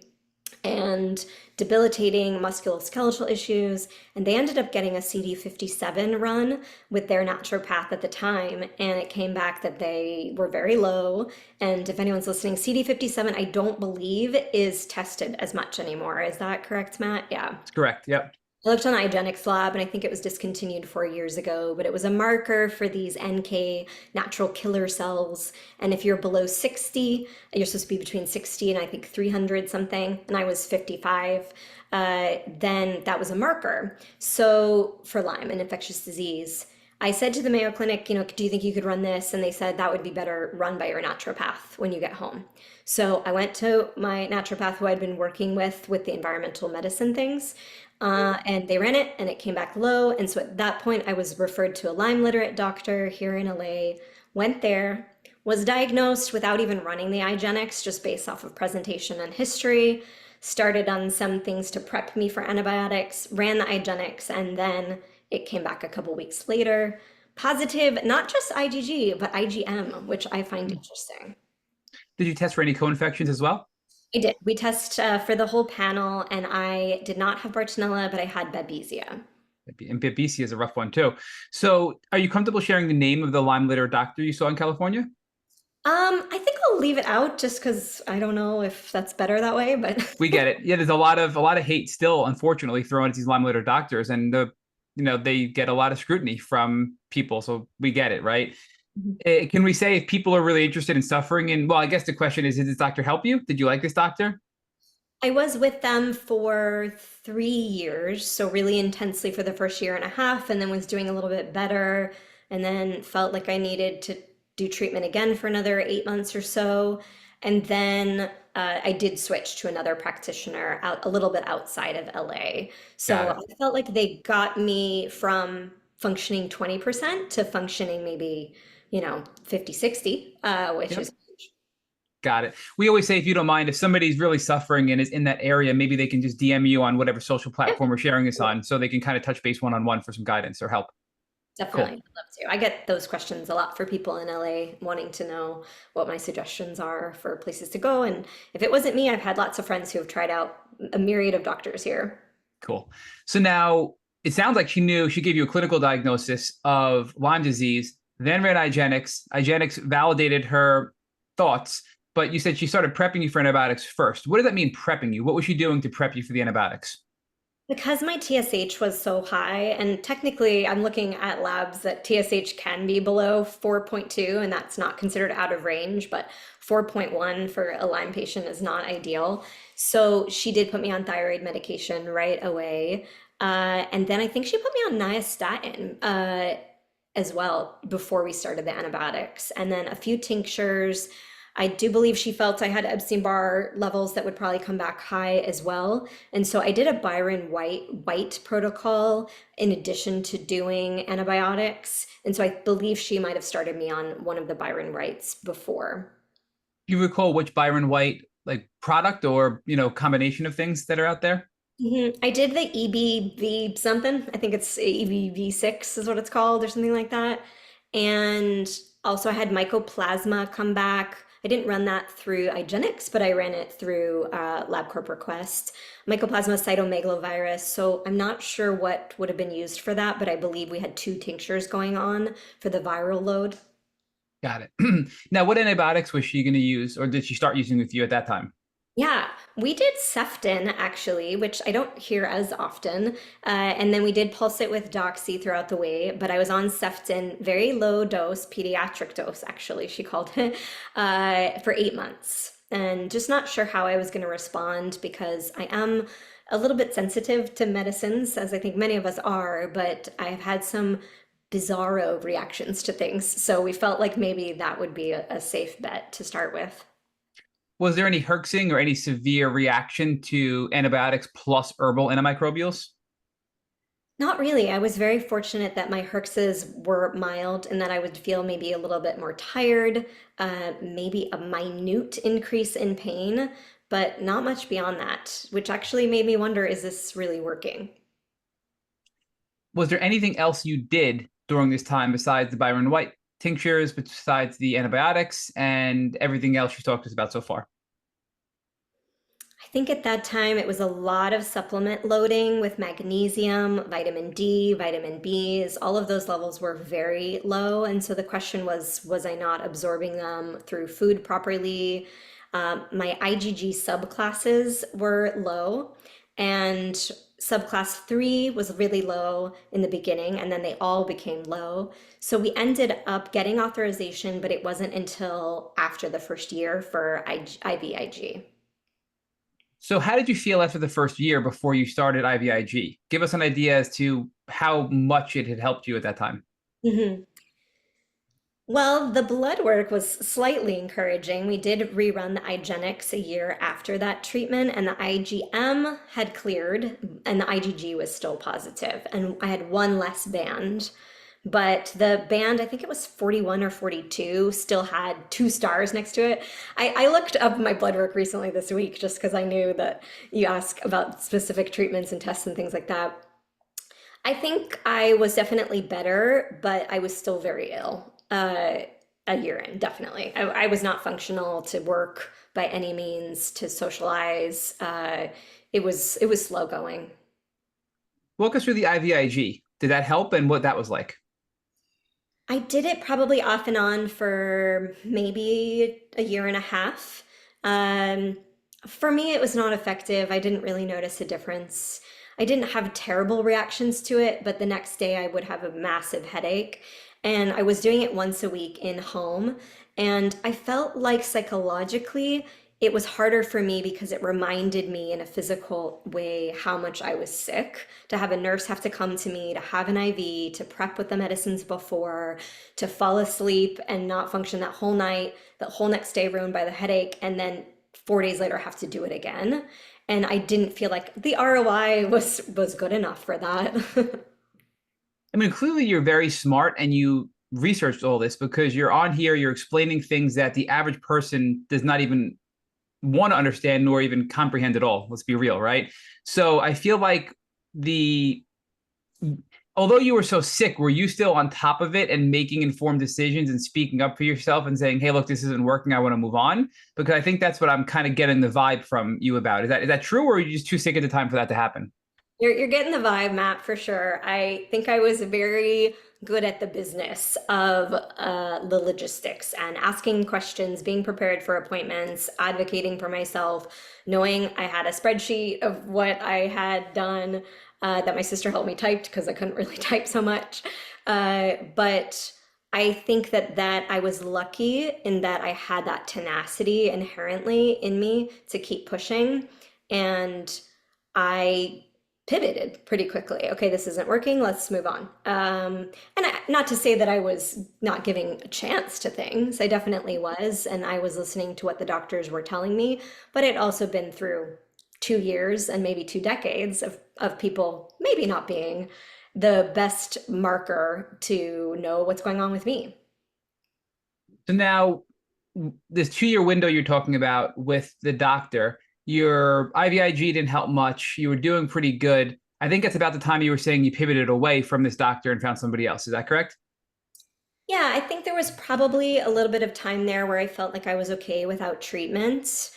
and debilitating musculoskeletal issues. And they ended up getting a CD57 run with their naturopath at the time. And it came back that they were very low. And if anyone's listening, CD57, I don't believe is tested as much anymore. Is that correct, Matt? Yeah. That's correct. Yep. I looked on iGenics Lab and I think it was discontinued 4 years ago, but it was a marker for these NK natural killer cells. And if you're below 60, you're supposed to be between 60 and I think 300 something, and I was 55, then that was a marker. So for Lyme, an infectious disease, I said to the Mayo Clinic, do you think you could run this? And they said that would be better run by your naturopath when you get home. So I went to my naturopath who I'd been working with the environmental medicine things, and they ran it and it came back low. And so at that point, I was referred to a Lyme literate doctor here in LA, went there, was diagnosed without even running the IGenics, just based off of presentation and history, started on some things to prep me for antibiotics, ran the IGenics, and then it came back a couple weeks later. Positive, not just IgG, but IgM, which I find interesting. Did you test for any co-infections as well? I did. We test for the whole panel, and I did not have Bartonella, but I had Babesia. And Babesia is a rough one too. So are you comfortable sharing the name of the Lyme litter doctor you saw in California? I think I'll leave it out just because I don't know if that's better that way, but We get it. Yeah, there's a lot of hate still, unfortunately, thrown at these Lyme litter doctors, and they get a lot of scrutiny from people. So we get it, right? Can we say if people are really interested in suffering? And well, I guess the question is, did this doctor help you? Did you like this doctor? I was with them for 3 years, so really intensely for the first year and a half, and then was doing a little bit better, and then felt like I needed to do treatment again for another 8 months or so. And then I did switch to another practitioner out a little bit outside of LA. So Got it. I felt like they got me from functioning 20% to functioning maybe, 50, 60, which Yep. is Got it. We always say, if you don't mind, if somebody's really suffering and is in that area, maybe they can just DM you on whatever social yeah, platform we're sharing this on, so they can kind of touch base one-on-one for some guidance or help. definitely. Cool. I'd love to. I get those questions a lot for people in LA wanting to know what my suggestions are for places to go. And if it wasn't me, I've had lots of friends who have tried out a myriad of doctors here. Cool. So now it sounds like she gave you a clinical diagnosis of Lyme disease, then ran IGenics. IGenics validated her thoughts, but you said she started prepping you for antibiotics first. What does that mean, prepping you? What was she doing to prep you for the antibiotics? Because my TSH was so high, and technically I'm looking at labs that TSH can be below 4.2, and that's not considered out of range, but 4.1 for a Lyme patient is not ideal. So she did put me on thyroid medication right away. And then I think she put me on nystatin as well before we started the antibiotics, and then a few tinctures. I do believe she felt I had Epstein-Barr levels that would probably come back high as well. And so I did a Byron White protocol in addition to doing antibiotics. And so I believe she might have started me on one of the Byron Whites before. Do you recall which Byron White like product or combination of things that are out there? I did the EBV something. I think it's EBV6 is what it's called or something like that. And also I had Mycoplasma come back. I didn't run that through IGenics, but I ran it through LabCorp Request. Mycoplasma cytomegalovirus. So I'm not sure what would have been used for that, but I believe we had two tinctures going on for the viral load. Got it. Now, what antibiotics was she going to use, or did she start using with you at that time? Yeah, we did Ceftin actually, which I don't hear as often. And then we did pulse it with Doxy throughout the way, but I was on Ceftin, very low dose, pediatric dose actually, she called it, for 8 months. and just not sure how I was going to respond because I am a little bit sensitive to medicines, as I think many of us are, but I've had some bizarro reactions to things. So we felt like maybe that would be a safe bet to start with. Was there any herxing or any severe reaction to antibiotics plus herbal antimicrobials? Not really. I was very fortunate that my herxes were mild and that I would feel maybe a little bit more tired, maybe a minute increase in pain, but not much beyond that, which actually made me wonder, is this really working? Was there anything else you did during this time besides the Byron White tinctures, besides the antibiotics and everything else you've talked to us about so far? I think at that time it was a lot of supplement loading with magnesium, vitamin D, vitamin Bs. All of those levels were very low. And so the question was I not absorbing them through food properly? My IgG subclasses were low, and subclass 3 was really low in the beginning, and then they all became low. So we ended up getting authorization, but it wasn't until after the first year for IVIG. So, how did you feel after the first year before you started IVIG? Give us an idea as to how much it had helped you at that time. Mhm. Well, the blood work was slightly encouraging. We did rerun the IGeneX a year after that treatment, and the IgM had cleared, and the IgG was still positive. And I had one less band, but the band, I think it was 41 or 42, still had 2 stars next to it. I looked up my blood work recently this week just because I knew that you ask about specific treatments and tests and things like that. I think I was definitely better, but I was still very ill. A year in, definitely. I was not functional to work by any means, to socialize. It was slow going. Walk us through the IVIG. Did that help and what that was like? I did it probably off and on for maybe a year and a half. Um, for me, it was not effective. I didn't really notice a difference. I didn't have terrible reactions to it, but the next day I would have a massive headache. And I was doing it once a week in home. And I felt like psychologically it was harder for me because it reminded me in a physical way how much I was sick. To have a nurse have to come to me, to have an IV, to prep with the medicines before, to fall asleep and not function that whole night, the whole next day ruined by the headache, and then 4 days later have to do it again. And I didn't feel like the ROI was good enough for that. I mean, clearly you're very smart and you researched all this because you're on here, you're explaining things that the average person does not even want to understand nor even comprehend at all. Let's be real, right? So I feel like the although you were so sick, were you still on top of it and making informed decisions and speaking up for yourself and saying, "Hey, look, this isn't working. I want to move on"? Because I think that's what I'm kind of getting the vibe from you about. Is that true, or are you just too sick at the time for that to happen? You're getting the vibe, Matt, for sure. I think I was very good at the business of the logistics and asking questions, being prepared for appointments, advocating for myself, knowing I had a spreadsheet of what I had done that my sister helped me type because I couldn't really type so much. But I think that I was lucky in that I had that tenacity inherently in me to keep pushing. And I pivoted pretty quickly. Okay, this isn't working. Let's move on. Not to say that I was not giving a chance to things. I definitely was, and I was listening to what the doctors were telling me. But it also been through 2 years and maybe 2 decades of people maybe not being the best marker to know what's going on with me. So now, this 2 year window you're talking about with the doctor, your IVIG didn't help much. You were doing pretty good. I think it's about the time you were saying you pivoted away from this doctor and found somebody else. Is that correct? Yeah, I think there was probably a little bit of time there where I felt like I was okay without treatment.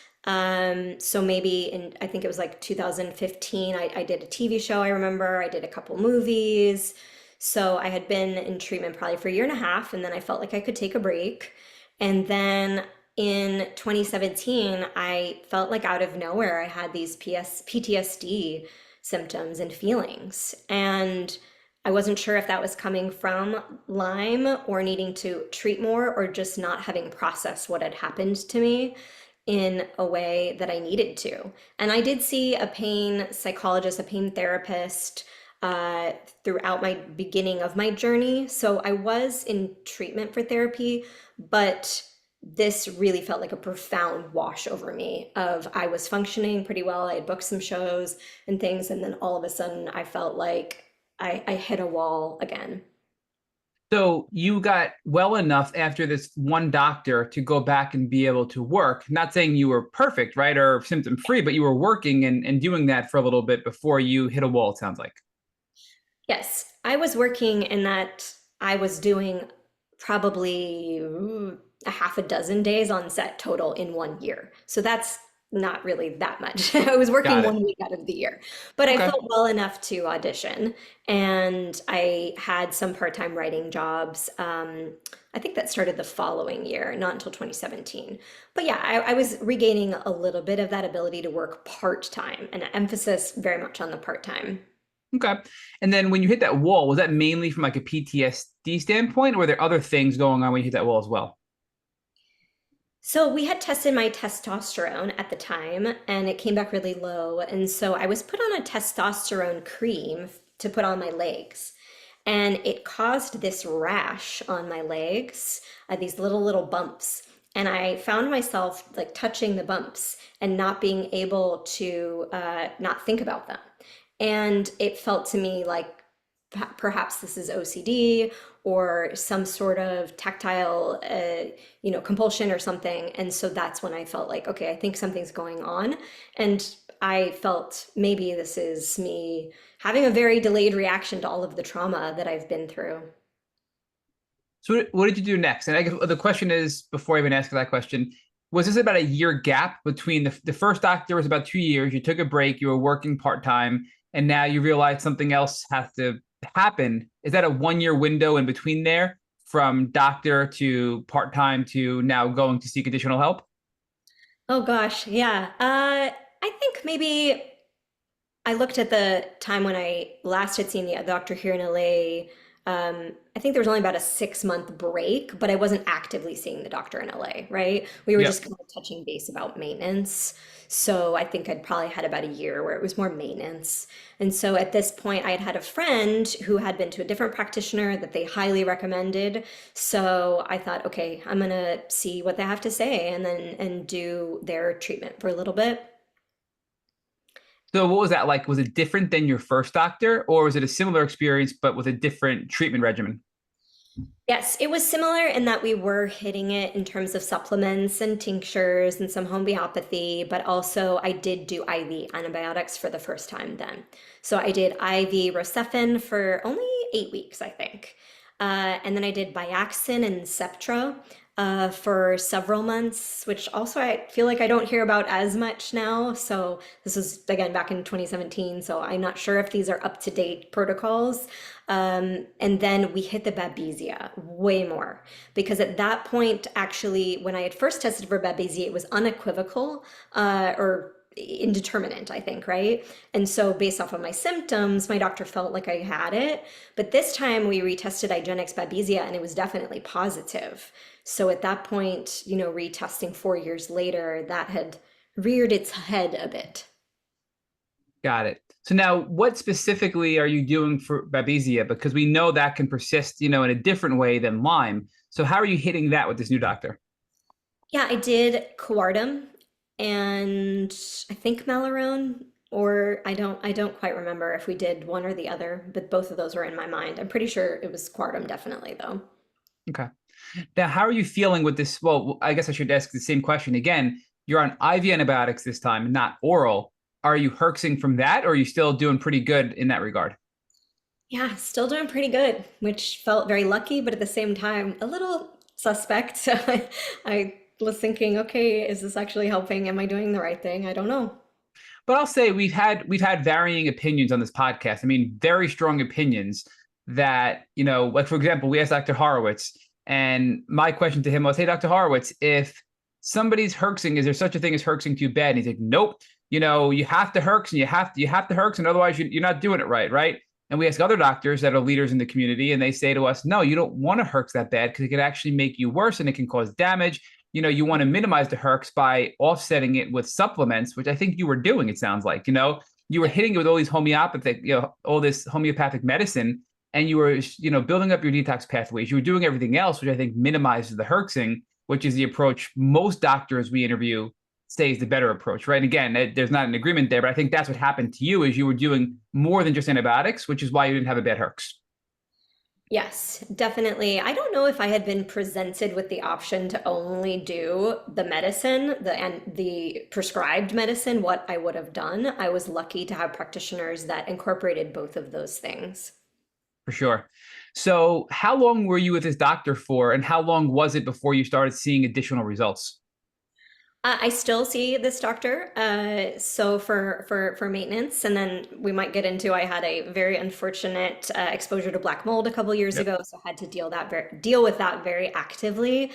So maybe I think it was like 2015, I did a TV show, I remember. I did a couple movies. So I had been in treatment probably for a year and a half, and then I felt like I could take a break. And then in 2017, I felt like out of nowhere, I had these PTSD symptoms and feelings. And I wasn't sure if that was coming from Lyme or needing to treat more or just not having processed what had happened to me. in a way that I needed to. And I did see a pain psychologist, a pain therapist uh, throughout my beginning of my journey. So I was in treatment for therapy, but this really felt like a profound wash over me of I was functioning pretty well. I had booked some shows and things, and then all of a sudden I felt like I hit a wall again. So you got well enough after this one doctor to go back and be able to work. Not saying you were perfect, right, or symptom free, but you were working and doing that for a little bit before you hit a wall, it sounds like. Yes, I was working in that I was doing probably a half a dozen days on set total in 1 year. So that's not really that much. I was working Got it. 1 week out of the year, but I Okay. felt well enough to audition. And I had some part-time writing jobs. I think that started the following year, not until 2017. But yeah, I was regaining a little bit of that ability to work part-time, and emphasis very much on the part-time. Okay. And then when you hit that wall, was that mainly from like a PTSD standpoint, or were there other things going on when you hit that wall as well? So we had tested my testosterone at the time and it came back really low. And so I was put on a testosterone cream to put on my legs. And it caused this rash on my legs, these little bumps. And I found myself like touching the bumps and not being able to not think about them. And it felt to me like perhaps this is OCD or some sort of tactile, compulsion or something. And so that's when I felt like, okay, I think something's going on. And I felt maybe this is me having a very delayed reaction to all of the trauma that I've been through. So what did you do next? And I guess the question is, before I even ask that question, was this about a year gap between the first doctor was about 2 years, you took a break, you were working part-time, and now you realize something else has to happen? Is that a 1 year window in between there from doctor to part-time to now going to seek additional help? Oh gosh, yeah. I think maybe I looked at the time when I last had seen the doctor here in LA. I think there was only about a 6 month break, but I wasn't actively seeing the doctor in LA, right? We were just Yep. kind of touching base about maintenance. So I think I'd probably had about a year where it was more maintenance. And so at this point, I had had a friend who had been to a different practitioner that they highly recommended. So I thought, okay, I'm gonna see what they have to say and then and do their treatment for a little bit. So what was that like? Was it different than your first doctor, or was it a similar experience but with a different treatment regimen? Yes, it was similar in that we were hitting it in terms of supplements and tinctures and some homeopathy, but also I did do IV antibiotics for the first time then. So I did IV Rocephin for only 8 weeks, I think. And then I did Biaxin and Septro for several months, which also I feel like I don't hear about as much now. So this was again back in 2017. So I'm not sure if these are up to date protocols. And then we hit the Babesia way more because at that point, actually, when I had first tested for Babesia, it was unequivocal or indeterminate, I think, right? And so based off of my symptoms, my doctor felt like I had it. But this time we retested IGeneX Babesia and it was definitely positive. So at that point, retesting 4 years later, that had reared its head a bit. Got it. So now, what specifically are you doing for Babesia? Because we know that can persist, in a different way than Lyme. So how are you hitting that with this new doctor? Yeah, I did Coartem and I think Malarone, or I don't quite remember if we did one or the other, but both of those were in my mind. I'm pretty sure it was Coartem definitely though. Okay. Now, how are you feeling with this? Well, I guess I should ask the same question again. You're on IV antibiotics this time, not oral. Are you herxing from that, or are you still doing pretty good in that regard? Yeah, still doing pretty good, which felt very lucky, but at the same time, a little suspect. So I was thinking, okay, is this actually helping? Am I doing the right thing? I don't know. But I'll say we've had varying opinions on this podcast. I mean, very strong opinions that, like for example, we asked Dr. Horowitz, and my question to him was, "Hey, Dr. Horowitz, if somebody's herxing, is there such a thing as herxing too bad?" And he's like, "Nope. You have to herx, and you have to herx, and otherwise you're not doing it right, right?" And we ask other doctors that are leaders in the community, and they say to us, "No, you don't want to herx that bad because it could actually make you worse, and it can cause damage. you want to minimize the herx by offsetting it with supplements, which I think you were doing, it sounds like, you were hitting it with all these homeopathic, all this homeopathic medicine, and you were, building up your detox pathways. You were doing everything else, which I think minimizes the herxing, which is the approach most doctors we interview say is the better approach, right? Again, there's not an agreement there, but I think that's what happened to you is you were doing more than just antibiotics, which is why you didn't have a bad herx. Yes, definitely. I don't know if I had been presented with the option to only do the medicine, the prescribed medicine, what I would have done. I was lucky to have practitioners that incorporated both of those things. For sure. So how long were you with this doctor for, and how long was it before you started seeing additional results? I still see this doctor, so for maintenance, and then we might get into. I had a very unfortunate exposure to black mold a couple years Yep. ago, so I had to deal with that very actively.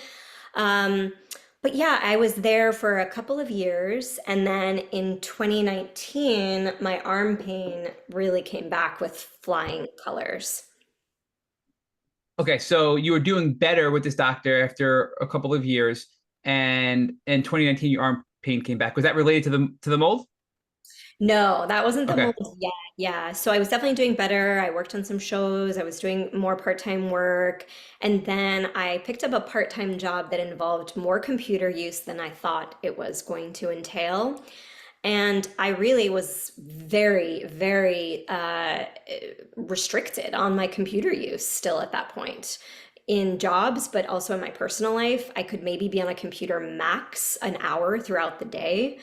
Um, but yeah, I was there for a couple of years, and then in 2019, my arm pain really came back with flying colors. Okay, so you were doing better with this doctor after a couple of years, and in 2019 your arm pain came back. Was that related to the mold? No, that wasn't the Okay. mold yet. Yeah. So I was definitely doing better. I worked on some shows. I was doing more part-time work. And then I picked up a part-time job that involved more computer use than I thought it was going to entail. And I really was very, very restricted on my computer use still at that point in jobs, but also in my personal life. I could maybe be on a computer max an hour throughout the day,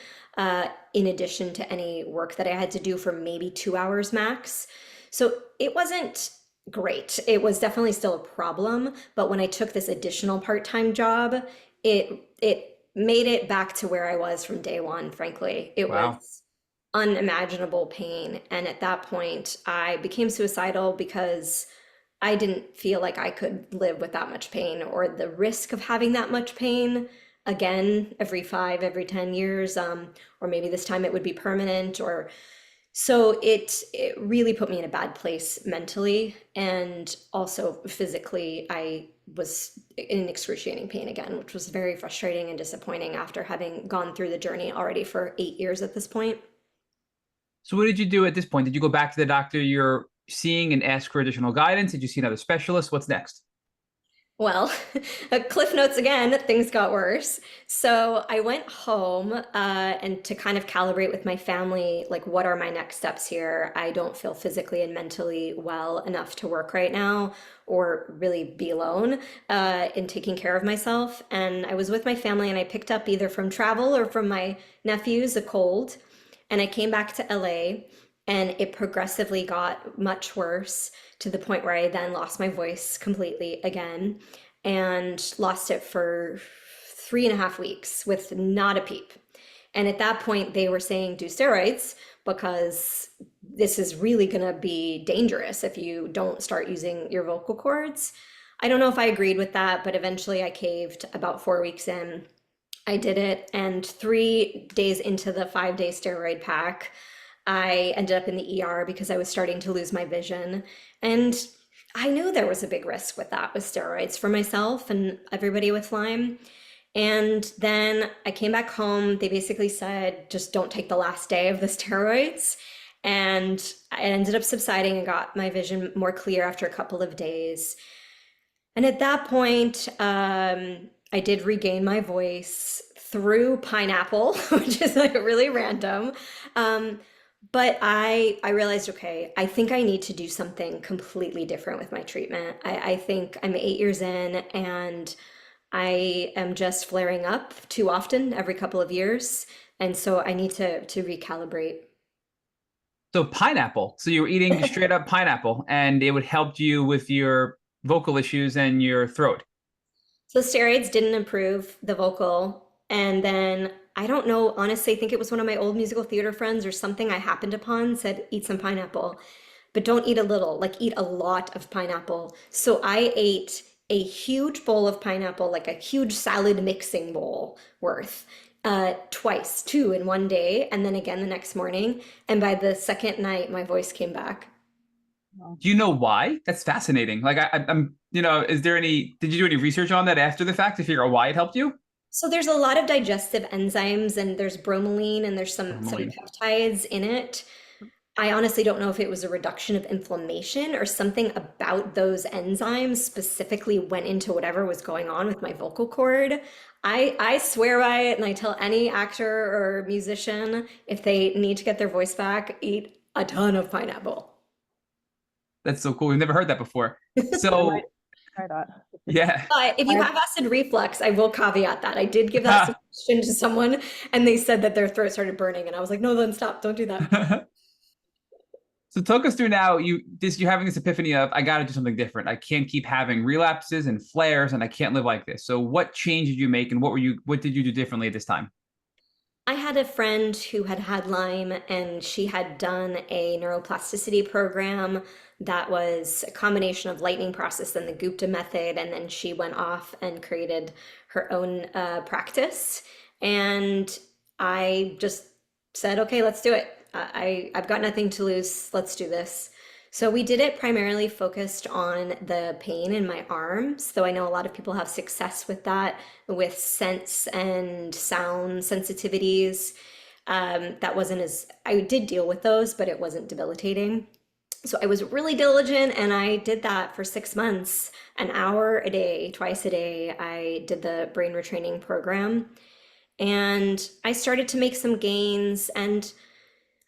in addition to any work that I had to do for maybe 2 hours max. So it wasn't great. It was definitely still a problem, but when I took this additional part-time job, it made it back to where I was from day one, frankly. It Wow. was unimaginable pain. And at that point, I became suicidal because I didn't feel like I could live with that much pain or the risk of having that much pain again every 10 years, or maybe this time it would be permanent or so it really put me in a bad place mentally and also physically. I was in excruciating pain again, which was very frustrating and disappointing after having gone through the journey already for 8 years at this point. So what did you do at this point? Did you go back to the doctor you're seeing and ask for additional guidance? Did you see another specialist? What's next? Well, Cliff Notes again, things got worse. So I went home and to kind of calibrate with my family, like, what are my next steps here? I don't feel physically and mentally well enough to work right now or really be alone in taking care of myself. And I was with my family and I picked up either from travel or from my nephews a cold. And I came back to LA and it progressively got much worse to the point where I then lost my voice completely again and lost it for 3.5 weeks with not a peep. And at that point, they were saying do steroids because this is really going to be dangerous if you don't start using your vocal cords. I don't know if I agreed with that, but eventually I caved about 4 weeks in. I did it, and 3 days into the 5-day steroid pack, I ended up in the ER because I was starting to lose my vision. And I knew there was a big risk with that, with steroids for myself and everybody with Lyme. And then I came back home. They basically said, just don't take the last day of the steroids. And I ended up subsiding and got my vision more clear after a couple of days. And at that point, I did regain my voice through pineapple, which is like really random. Um, but I realized, okay, I think I need to do something completely different with my treatment. I think I'm 8 years in and I am just flaring up too often every couple of years. And so I need to recalibrate. So pineapple. So you were eating just straight up pineapple, and it would help you with your vocal issues and your throat. So steroids didn't improve the vocal. And then I don't know, honestly, I think it was one of my old musical theater friends or something I happened upon said, eat some pineapple, but don't eat a little, like eat a lot of pineapple. So I ate a huge bowl of pineapple, like a huge salad mixing bowl worth, twice, two in one day, and then again the next morning. And by the second night, my voice came back. Do you know why? That's fascinating. Like I'm, is there any, did you do any research on that after the fact to figure out why it helped you? So there's a lot of digestive enzymes and there's bromelain and there's some Bromelain. peptides in it. I honestly don't know if it was a reduction of inflammation or something about those enzymes specifically went into whatever was going on with my vocal cord. I swear by it, and I tell any actor or musician if they need to get their voice back, eat a ton of pineapple. That's so cool. We've never heard that before. I might So try that. yeah. But if you I have acid reflux, I will caveat that. I did give that suggestion to someone, and they said that their throat started burning, and I was like, no, then stop, don't do that. So talk us through now. You're having this epiphany of I got to do something different. I can't keep having relapses and flares, and I can't live like this. So what change did you make, and what did you do differently at this time? I had a friend who had had Lyme, and she had done a neuroplasticity program that was a combination of lightning process and the Gupta method. And then she went off and created her own practice. And I just said, okay, let's do it. I've got nothing to lose. Let's do this. So we did it primarily focused on the pain in my arms, though I know a lot of people have success with that, with sense and sound sensitivities. That wasn't as, I did deal with those, but it wasn't debilitating. So I was really diligent and I did that for 6 months, an hour a day, twice a day. I did the brain retraining program and I started to make some gains. And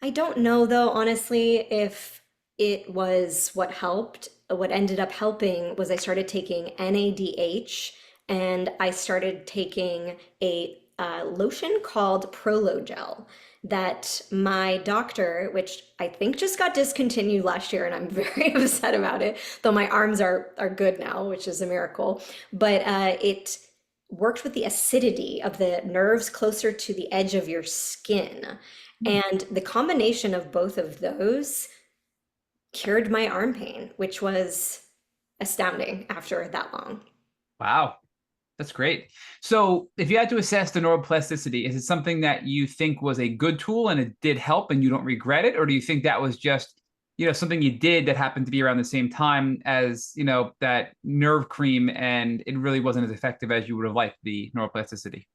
I don't know though, honestly, if it was what helped. What ended up helping was I started taking NADH and I started taking a lotion called Prologel that my doctor, which I think just got discontinued last year, and I'm very upset about it, though my arms are good now, which is a miracle. But it worked with the acidity of the nerves closer to the edge of your skin. And the combination of both of those cured my arm pain, which was astounding after that long. Wow, that's great. So if you had to assess the neuroplasticity, is it something that you think was a good tool and it did help and you don't regret it? Or do you think that was just, something you did that happened to be around the same time as, that nerve cream and it really wasn't as effective as you would have liked the neuroplasticity?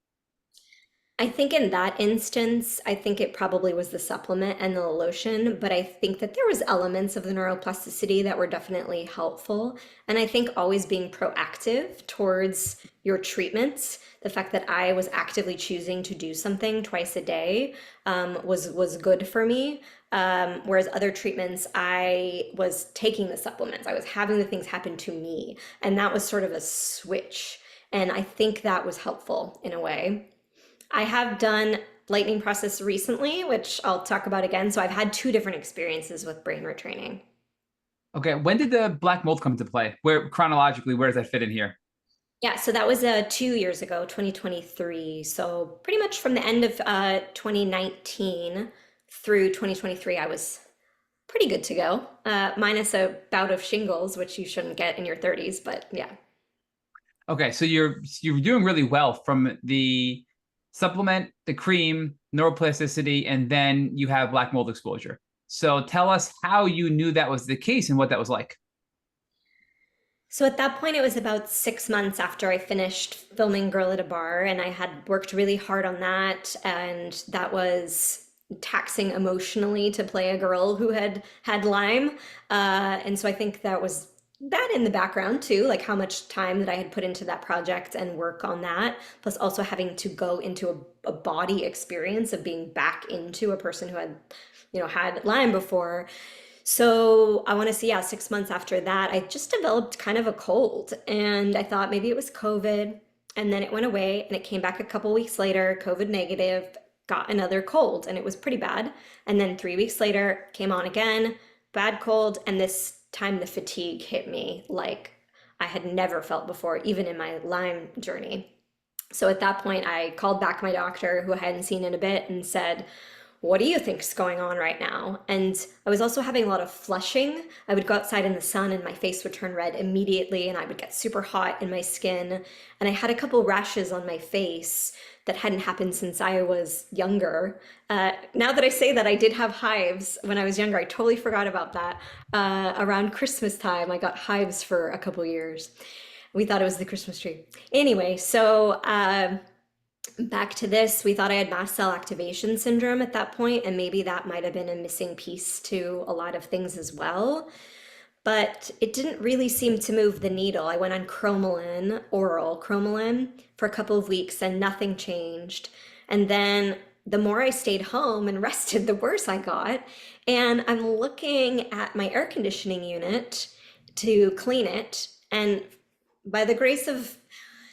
I think in that instance, I think it probably was the supplement and the lotion, but I think that there was elements of the neuroplasticity that were definitely helpful. And I think always being proactive towards your treatments, the fact that I was actively choosing to do something twice a day was good for me. Whereas other treatments, I was taking the supplements, I was having the things happen to me, and that was sort of a switch. And I think that was helpful in a way. I have done lightning process recently, which I'll talk about again. So I've had two different experiences with brain retraining. Okay, when did the black mold come into play? Where chronologically, where does that fit in here? Yeah, so that was 2 years ago, 2023. So pretty much from the end of 2019 through 2023, I was pretty good to go, minus a bout of shingles, which you shouldn't get in your 30s, but yeah. Okay, so you're doing really well from the supplement, the cream, neuroplasticity, and then you have black mold exposure. So tell us how you knew that was the case and what that was like. So at that point, it was about 6 months after I finished filming Girl at a Bar, and I had worked really hard on that, and that was taxing emotionally to play a girl who had had Lyme. And so I think that was that in the background too, like how much time that I had put into that project and work on that, plus also having to go into a body experience of being back into a person who had, had Lyme before. So I want to see, yeah, 6 months after that, I just developed kind of a cold. And I thought maybe it was COVID. And then it went away and it came back a couple weeks later, COVID negative, got another cold, and it was pretty bad. And then 3 weeks later, came on again, bad cold. And this time the fatigue hit me like I had never felt before, even in my Lyme journey. So at that point, I called back my doctor, who I hadn't seen in a bit, and said, what do you think's going on right now? And I was also having a lot of flushing. I would go outside in the sun and my face would turn red immediately and I would get super hot in my skin. And I had a couple rashes on my face that hadn't happened since I was younger. Now that I say that, I did have hives when I was younger. I totally forgot about that. Around Christmas time, I got hives for a couple years. We thought it was the Christmas tree. Anyway, so back to this, we thought I had mast cell activation syndrome at that point, and maybe that might have been a missing piece to a lot of things as well. But it didn't really seem to move the needle. I went on cromolyn, oral cromolyn, for a couple of weeks and nothing changed. And then the more I stayed home and rested, the worse I got. And I'm looking at my air conditioning unit to clean it. And by the grace of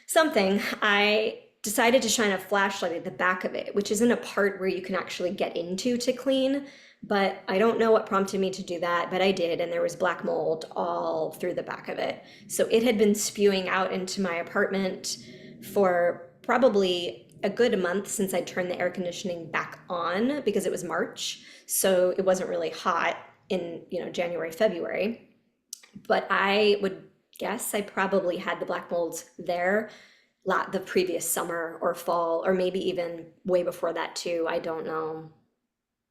something, I decided to shine a flashlight at the back of it, which isn't a part where you can actually get into to clean. But I don't know what prompted me to do that, but I did, and there was black mold all through the back of it. So it had been spewing out into my apartment for probably a good month since I turned the air conditioning back on because it was March. So it wasn't really hot in, January, February. But I would guess I probably had the black molds there the previous summer or fall, or maybe even way before that too. I don't know.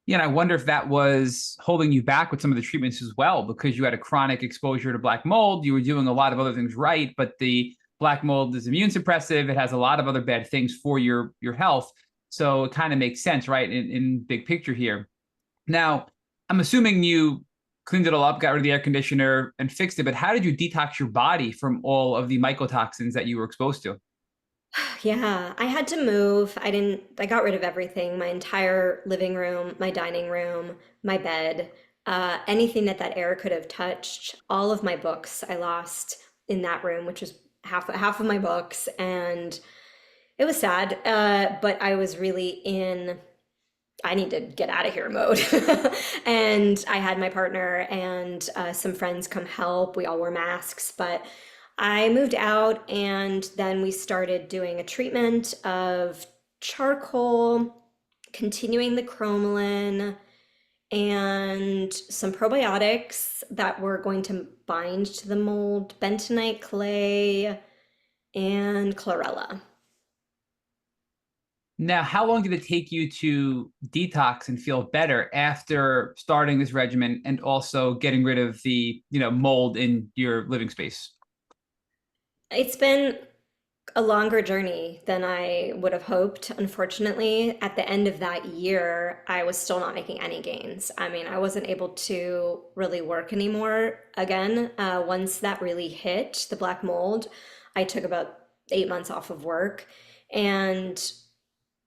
Yeah, and I wonder if that was holding you back with some of the treatments as well, because you had a chronic exposure to black mold. You were doing a lot of other things right, but the black mold is immune suppressive. It has a lot of other bad things for your health. So it kind of makes sense, right, in big picture here. Now, I'm assuming you cleaned it all up, got rid of the air conditioner and fixed it, but how did you detox your body from all of the mycotoxins that you were exposed to? Yeah, I had to move. I got rid of everything, my entire living room, my dining room, my bed, anything that air could have touched. All of my books I lost in that room, which was half of my books, and it was sad. But I was really in I need to get out of here mode. And I had my partner and some friends come help. We all wore masks, but I moved out, and then we started doing a treatment of charcoal, continuing the cromolyn, and some probiotics that were going to bind to the mold, bentonite clay, and chlorella. Now, how long did it take you to detox and feel better after starting this regimen and also getting rid of the, mold in your living space? It's been a longer journey than I would have hoped. Unfortunately, at the end of that year, I was still not making any gains. I mean, I wasn't able to really work anymore again. Once that really hit, the black mold, I took about 8 months off of work, and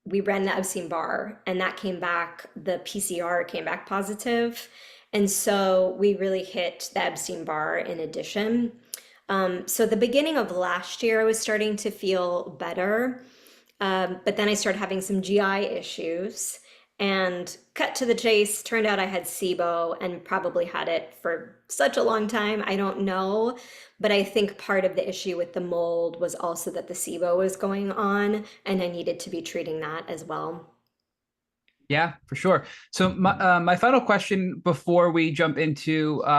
we ran the Epstein-Barr, and that came back, the PCR came back positive. And so we really hit the Epstein-Barr in addition. So the beginning of last year, I was starting to feel better. But then I started having some GI issues, and cut to the chase, turned out I had SIBO and probably had it for such a long time. I don't know. But I think part of the issue with the mold was also that the SIBO was going on, and I needed to be treating that as well. Yeah, for sure. So my final question before we jump into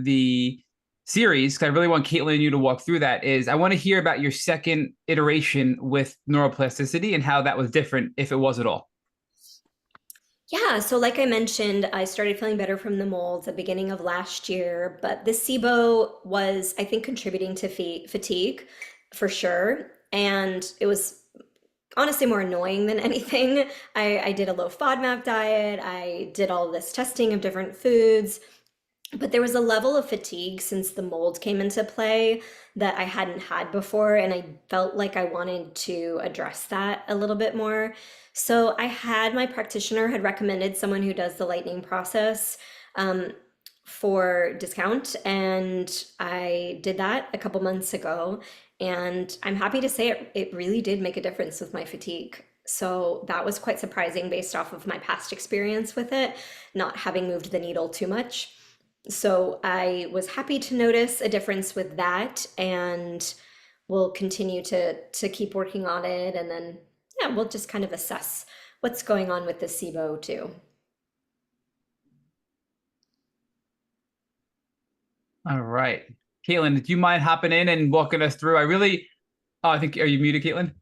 the series, because I really want Kaitlyn and you to walk through that, is I want to hear about your second iteration with neuroplasticity and how that was different, if it was at all. Yeah, so like I mentioned, I started feeling better from the molds at the beginning of last year, but the SIBO was, I think, contributing to fatigue for sure. And it was honestly more annoying than anything. I did a low FODMAP diet. I did all this testing of different foods, but there was a level of fatigue since the mold came into play that I hadn't had before, and I felt like I wanted to address that a little bit more. So I had my practitioner had recommended someone who does the lightning process for discount, and I did that a couple months ago, and I'm happy to say it really did make a difference with my fatigue. So that was quite surprising based off of my past experience with it, not having moved the needle too much. So I was happy to notice a difference with that, and we'll continue to keep working on it, and then yeah, we'll just kind of assess what's going on with the SIBO too. All right. Kaitlyn, do you mind hopping in and walking us through? I think, are you muted, Kaitlyn?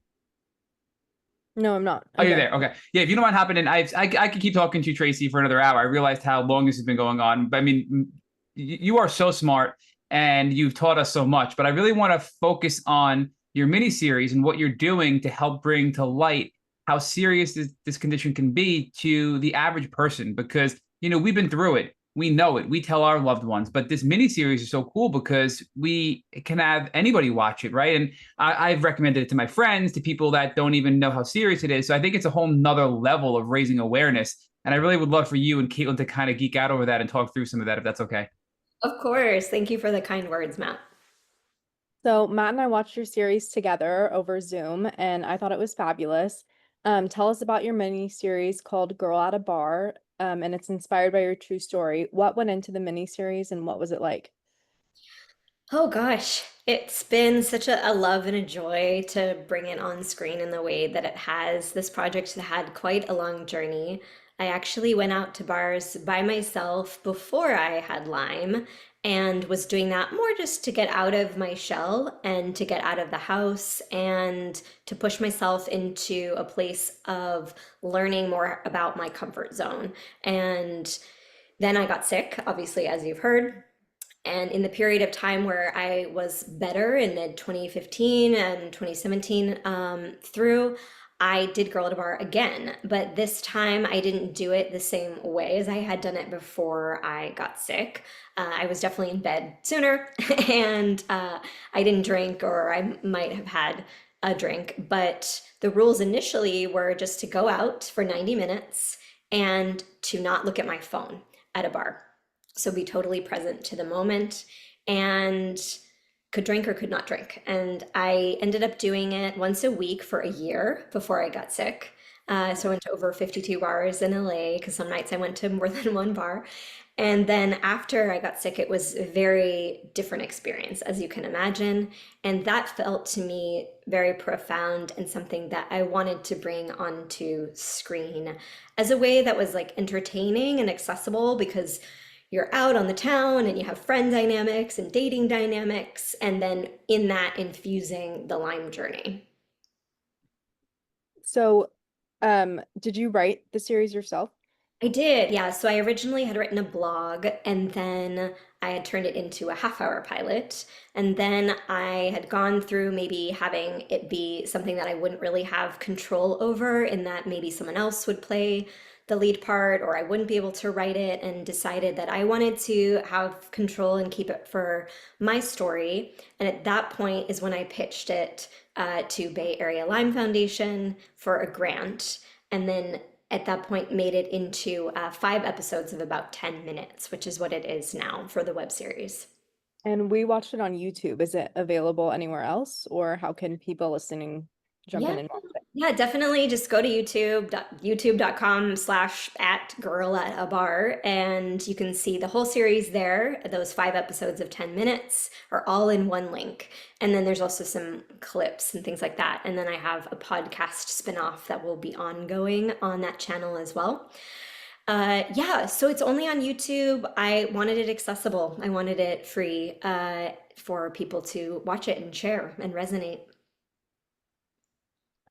No, I'm not. Oh, you're there. Okay. Yeah, if you don't mind hopping in, I could keep talking to you, Tracy, for another hour. I realized how long this has been going on. But I mean, you are so smart and you've taught us so much. But I really want to focus on your mini series and what you're doing to help bring to light how serious this condition can be to the average person. Because, we've been through it. We know it. We tell our loved ones. But this mini series is so cool because we can have anybody watch it, right? And I've recommended it to my friends, to people that don't even know how serious it is. So I think it's a whole nother level of raising awareness. And I really would love for you and Kaitlyn to kind of geek out over that and talk through some of that, if that's okay. Of course. Thank you for the kind words, Matt. So Matt and I watched your series together over Zoom, and I thought it was fabulous. Tell us about your mini series called Girl at a Bar, and it's inspired by your true story. What went into the mini series, and what was it like? Oh gosh, it's been such a love and a joy to bring it on screen in the way that it has. This project had quite a long journey. I actually went out to bars by myself before I had Lyme and was doing that more just to get out of my shell and to get out of the house and to push myself into a place of learning more about my comfort zone. And then I got sick, obviously, as you've heard. And in the period of time where I was better in mid 2015 and 2017 through, I did Girl at a Bar again. But this time I didn't do it the same way as I had done it before I got sick. I was definitely in bed sooner and I didn't drink, or I might have had a drink. But the rules initially were just to go out for 90 minutes and to not look at my phone at a bar. So be totally present to the moment, and could drink or could not drink. And I ended up doing it once a week for a year before I got sick. So I went to over 52 bars in LA because some nights I went to more than one bar. And then after I got sick, it was a very different experience, as you can imagine. And that felt to me very profound and something that I wanted to bring onto screen as a way that was like entertaining and accessible, because you're out on the town and you have friend dynamics and dating dynamics, and then in that infusing the Lyme journey. So, did you write the series yourself? I did, yeah. So I originally had written a blog, and then I had turned it into a half-hour pilot. And then I had gone through maybe having it be something that I wouldn't really have control over, in that maybe someone else would play the lead part or I wouldn't be able to write it, and decided that I wanted to have control and keep it for my story. And at that point is when I pitched it to Bay Area Lyme Foundation for a grant. And then at that point made it into 5 episodes of about 10 minutes, which is what it is now for the web series. And we watched it on YouTube. Is it available anywhere else, or how can people listening jump Yeah, in and watch it? yeah, definitely just go to youtube.com/@girl@a-bar, and you can see the whole series there. Those 5 episodes of 10 minutes are all in one link. And then there's also some clips and things like that. And then I have a podcast spinoff that will be ongoing on that channel as well. Yeah, so it's only on YouTube. I wanted it accessible. I wanted it free for people to watch it and share and resonate.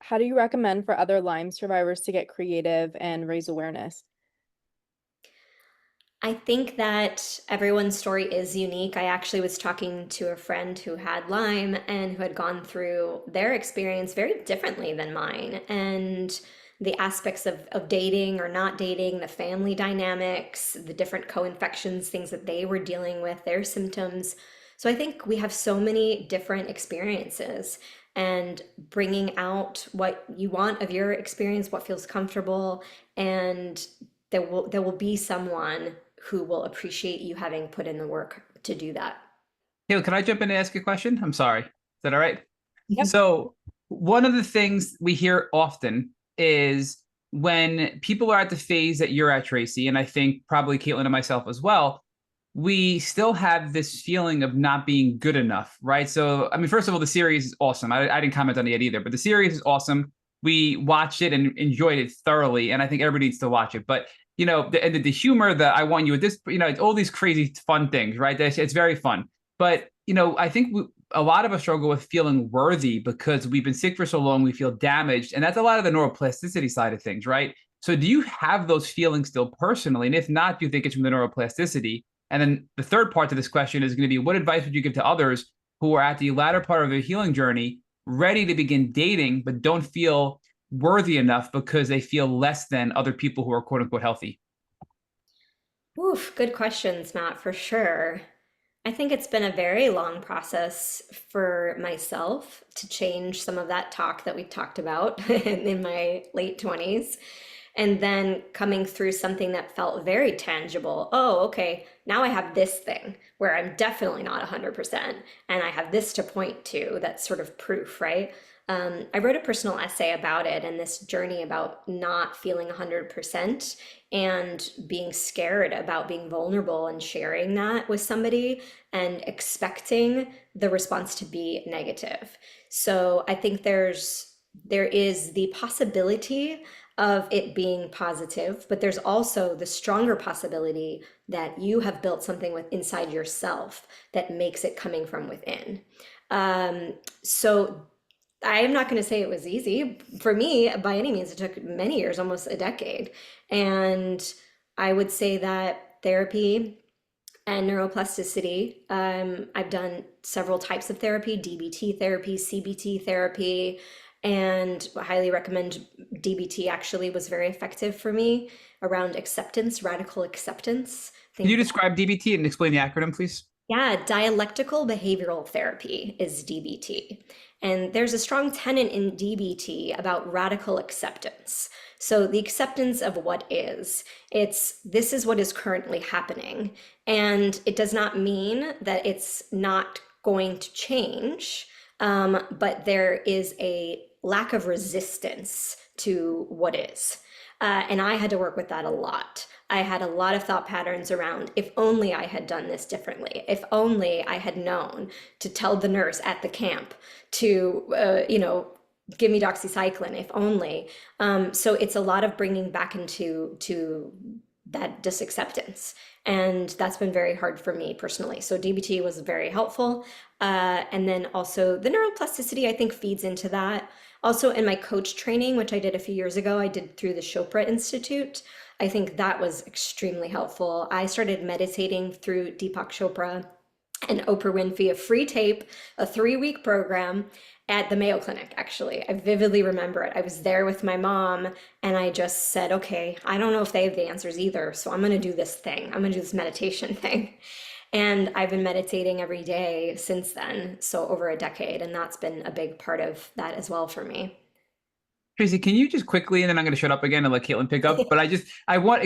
How do you recommend for other Lyme survivors to get creative and raise awareness? I think that everyone's story is unique. I actually was talking to a friend who had Lyme and who had gone through their experience very differently than mine. And the aspects of dating or not dating, the family dynamics, the different co-infections, things that they were dealing with, their symptoms. So I think we have so many different experiences, and bringing out what you want of your experience, what feels comfortable, and there will be someone who will appreciate you having put in the work to do that. Hey, can I jump in and ask you a question? I'm sorry. Is that all right? Yep. So one of the things we hear often is when people are at the phase that you're at, Tracy, and I think probably Kaitlyn and myself as well, we still have this feeling of not being good enough, right? So, I mean, first of all, the series is awesome. I didn't comment on it yet either, but the series is awesome. We watched it and enjoyed it thoroughly, and I think everybody needs to watch it. But the humor, that I want you at this, it's all these crazy fun things, right? It's very fun. But I think a lot of us struggle with feeling worthy because we've been sick for so long, we feel damaged, and that's a lot of the neuroplasticity side of things, right? So, do you have those feelings still personally? And if not, do you think it's from the neuroplasticity? And then the third part to this question is going to be, what advice would you give to others who are at the latter part of their healing journey ready to begin dating, but don't feel worthy enough because they feel less than other people who are quote unquote healthy? Oof, good questions, Matt, for sure. I think it's been a very long process for myself to change some of that talk that we talked about in my late 20s. And then coming through something that felt very tangible. Oh, okay, now I have this thing where I'm definitely not 100%. And I have this to point to that's sort of proof, right? I wrote a personal essay about it and this journey about not feeling 100% and being scared about being vulnerable and sharing that with somebody and expecting the response to be negative. So I think there is the possibility of it being positive, but there's also the stronger possibility that you have built something with inside yourself that makes it coming from within. So I am not going to say it was easy for me by any means. It took many years, almost a decade. And I would say that therapy and neuroplasticity, I've done several types of therapy, DBT therapy, CBT therapy, and I highly recommend DBT actually was very effective for me around acceptance, radical acceptance. I Can you think describe DBT and explain the acronym, please? yeah, dialectical behavioral therapy is DBT. And there's a strong tenet in DBT about radical acceptance. So the acceptance of what is, it's this is what is currently happening. And it does not mean that it's not going to change, but there is a lack of resistance to what is. And I had to work with that a lot. I had a lot of thought patterns around if only I had done this differently, if only I had known to tell the nurse at the camp to, give me doxycycline, if only. So it's a lot of bringing back into that disacceptance. And that's been very hard for me personally. So DBT was very helpful. And then also the neuroplasticity, I think, feeds into that. Also, in my coach training, which I did a few years ago, I did through the Chopra Institute. I think that was extremely helpful. I started meditating through Deepak Chopra and Oprah Winfrey, a free tape, a 3-week program at the Mayo Clinic, actually. I vividly remember it. I was there with my mom and I just said, okay, I don't know if they have the answers either, so I'm going to do this thing. I'm going to do this meditation thing. And I've been meditating every day since then, so over a decade, and that's been a big part of that as well for me. Tracy, can you just quickly, and then I'm going to shut up again and let Kaitlyn pick up. But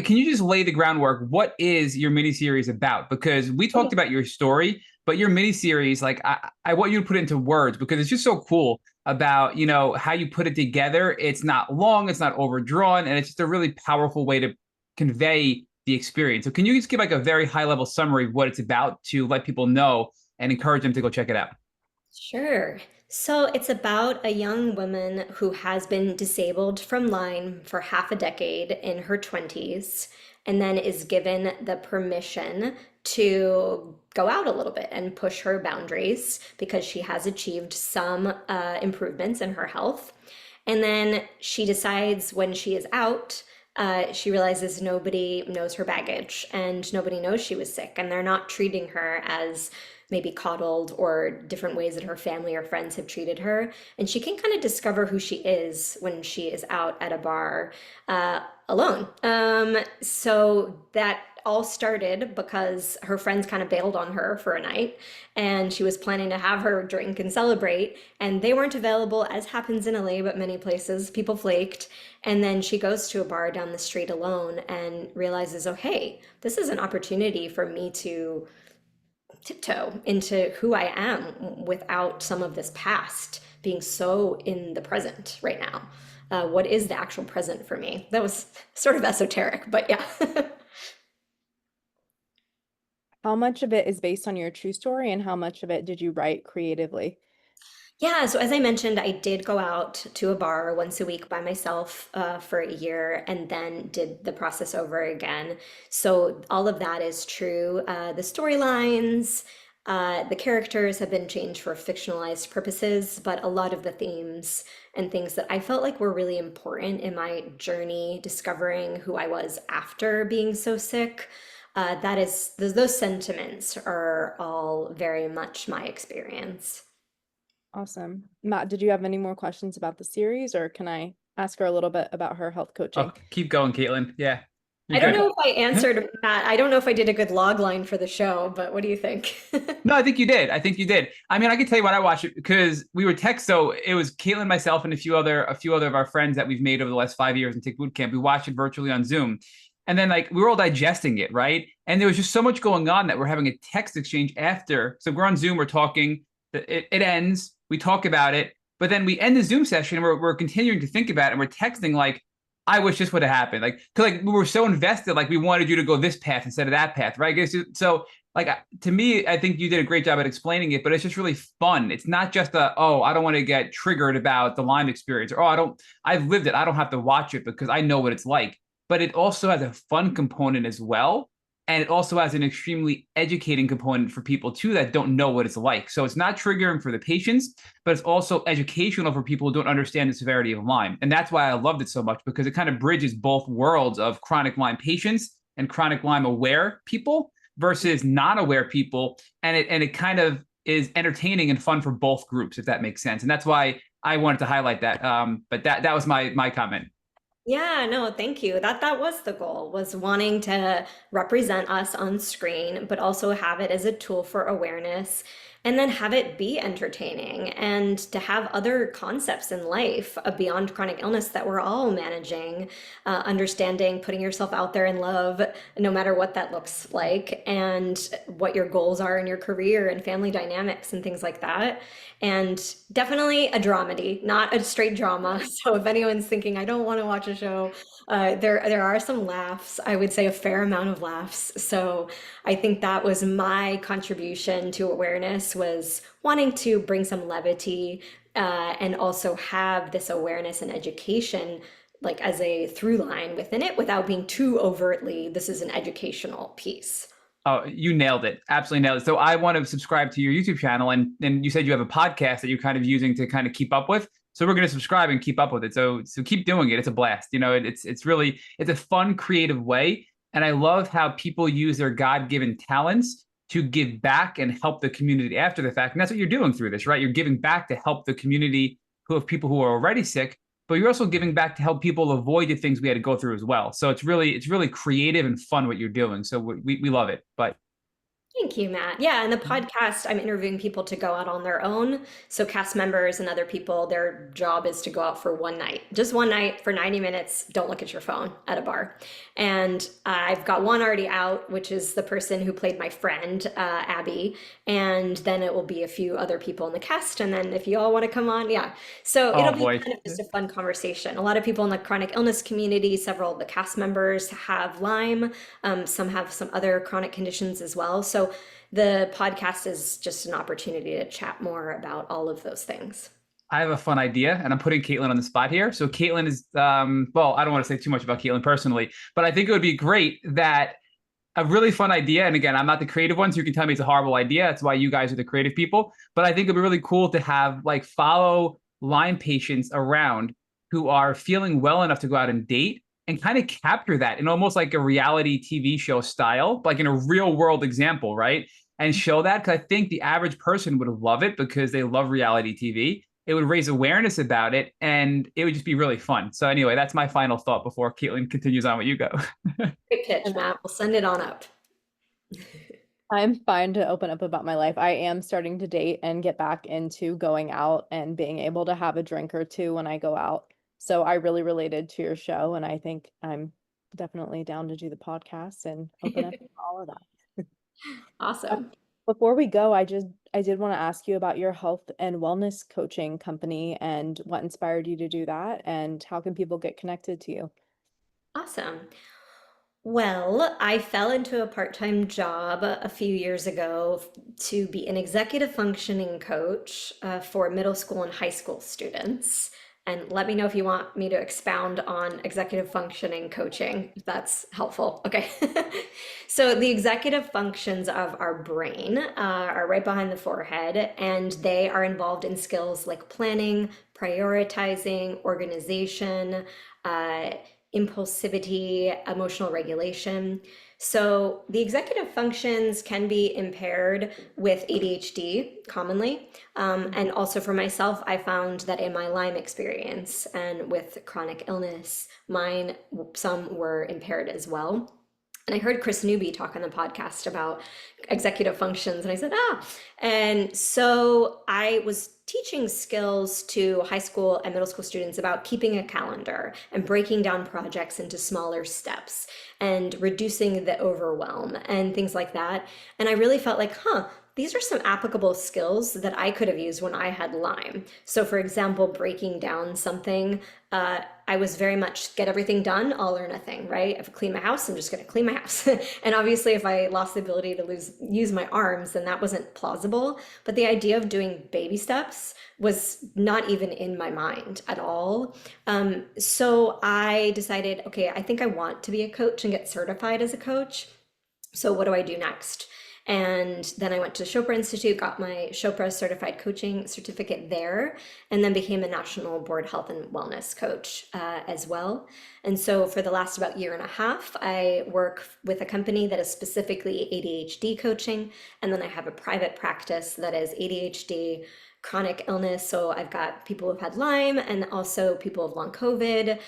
can you just lay the groundwork? What is your miniseries about? Because we talked about your story, but your miniseries, like I want you to put it into words because it's just so cool about, how you put it together. It's not long, it's not overdrawn, and it's just a really powerful way to convey the experience. So can you just give like a very high level summary of what it's about to let people know and encourage them to go check it out? Sure. So it's about a young woman who has been disabled from Lyme for half a decade in her 20s, and then is given the permission to go out a little bit and push her boundaries because she has achieved some improvements in her health. And then she decides when she is out, she realizes nobody knows her baggage and nobody knows she was sick, and they're not treating her as maybe coddled or different ways that her family or friends have treated her. And she can kind of discover who she is when she is out at a bar alone. So that all started because her friends kind of bailed on her for a night and she was planning to have her drink and celebrate, and they weren't available, as happens in LA, but many places. People flaked. And then she goes to a bar down the street alone and realizes, oh, hey, this is an opportunity for me to tiptoe into who I am without some of this past being so in the present right now. What is the actual present for me? That was sort of esoteric, but yeah. How much of it is based on your true story and how much of it did you write creatively? Yeah, so as I mentioned, I did go out to a bar once a week by myself for a year and then did the process over again. So all of that is true. The storylines, the characters have been changed for fictionalized purposes, but a lot of the themes and things that I felt like were really important in my journey discovering who I was after being so sick, that is, those sentiments are all very much my experience. Awesome. Matt, did you have any more questions about the series, or can I ask her a little bit about her health coaching? Oh, keep going, Kaitlyn. Yeah, you're I don't good. know if I answered Matt. I don't know if I did a good log line for the show, but what do you think? No, I think you did. I think you did. I mean, I can tell you what I watched it because we were text. So it was Kaitlyn, myself, and a few other of our friends that we've made over the last 5 years in Tick Boot Camp. We watched it virtually on Zoom, and then like we were all digesting it, right? And there was just so much going on that we're having a text exchange after. So we're on Zoom, we're talking. It ends. We talk about it, but then we end the Zoom session. And we're continuing to think about it, and we're texting like, I wish this would have happened. Like, cause like we were so invested, like we wanted you to go this path instead of that path, right? So like to me, I think you did a great job at explaining it, but it's just really fun. It's not just I don't want to get triggered about the Lyme experience, or I've lived it. I don't have to watch it because I know what it's like. But it also has a fun component as well. And it also has an extremely educating component for people too that don't know what it's like. So it's not triggering for the patients, but it's also educational for people who don't understand the severity of Lyme. And that's why I loved it so much, because it kind of bridges both worlds of chronic Lyme patients and chronic Lyme aware people versus non-aware people. And it kind of is entertaining and fun for both groups, if that makes sense. And that's why I wanted to highlight that. But that was my comment. Yeah, no, thank you. That was the goal, was wanting to represent us on screen, but also have it as a tool for awareness and then have it be entertaining and to have other concepts in life beyond chronic illness that we're all managing, understanding, putting yourself out there in love, no matter what that looks like, and what your goals are in your career and family dynamics and things like that. And definitely a dramedy, not a straight drama. So if anyone's thinking, I don't want to watch a show, there are some laughs. I would say a fair amount of laughs. So I think that was my contribution to awareness, was wanting to bring some levity, and also have this awareness and education like as a through line within it without being too overtly, this is an educational piece. Oh, you nailed it. Absolutely nailed it. So I want to subscribe to your YouTube channel, and you said you have a podcast that you're kind of using to kind of keep up with. So we're going to subscribe and keep up with it. So keep doing it. It's a blast. You know, it's really it's a fun, creative way, and I love how people use their God-given talents to give back and help the community after the fact. And that's what you're doing through this, right? You're giving back to help the community who have people who are already sick, but you're also giving back to help people avoid the things we had to go through as well. So it's really creative and fun what you're doing. So we love it. But Thank you, Matt. Yeah, and the podcast, I'm interviewing people to go out on their own. So cast members and other people, their job is to go out for one night, just one night for 90 minutes. Don't look at your phone at a bar. And I've got one already out, which is the person who played my friend, Abby. And then it will be a few other people in the cast. And then if you all want to come on, yeah. So oh it'll be boy, kind of just a fun conversation. A lot of people in the chronic illness community, several of the cast members have Lyme. Some have some other chronic conditions as well. So the podcast is just an opportunity to chat more about all of those things. I have a fun idea, and I'm putting Kaitlyn on the spot here. So Kaitlyn is, well, I don't want to say too much about Kaitlyn personally, but I think it would be great that a really fun idea. And again, I'm not the creative one, so you can tell me it's a horrible idea. That's why you guys are the creative people. But I think it'd be really cool to have like follow Lyme patients around who are feeling well enough to go out and date and kind of capture that in almost like a reality TV show style, like in a real world example, right? And show that, because I think the average person would love it because they love reality TV. It would raise awareness about it, and it would just be really fun. So anyway, that's my final thought before Kaitlyn continues on with you go. Great pitch, And Matt. We'll send it on up. I'm fine to open up about my life. I am starting to date and get back into going out and being able to have a drink or two when I go out. So I really related to your show, and I think I'm definitely down to do the podcast and open up to all of that. Awesome. Before we go, I did want to ask you about your health and wellness coaching company and what inspired you to do that, and how can people get connected to you? Awesome. Well, I fell into a part-time job a few years ago to be an executive functioning coach for middle school and high school students. And let me know if you want me to expound on executive functioning coaching, if that's helpful. Okay. So the executive functions of our brain are right behind the forehead, and they are involved in skills like planning, prioritizing, organization, impulsivity, emotional regulation. So the executive functions can be impaired with ADHD commonly. And also for myself, I found that in my Lyme experience and with chronic illness, mine, some were impaired as well. And I heard Chris Newby talk on the podcast about executive functions, and I said, And so I was teaching skills to high school and middle school students about keeping a calendar and breaking down projects into smaller steps and reducing the overwhelm and things like that. And I really felt like, these are some applicable skills that I could have used when I had Lyme. So, for example, breaking down something, I was very much get everything done, all or nothing, right? If I clean my house, I'm just going to clean my house. And obviously, if I lost the ability to use my arms, then that wasn't plausible. But the idea of doing baby steps was not even in my mind at all. So I decided, okay, I think I want to be a coach and get certified as a coach. So what do I do next? And then I went to the Chopra Institute, got my Chopra certified coaching certificate there, and then became a national board health and wellness coach as well. And so for the last about year and a half, I work with a company that is specifically ADHD coaching. And then I have a private practice that is ADHD, chronic illness. So I've got people who've had Lyme and also people who've long COVID.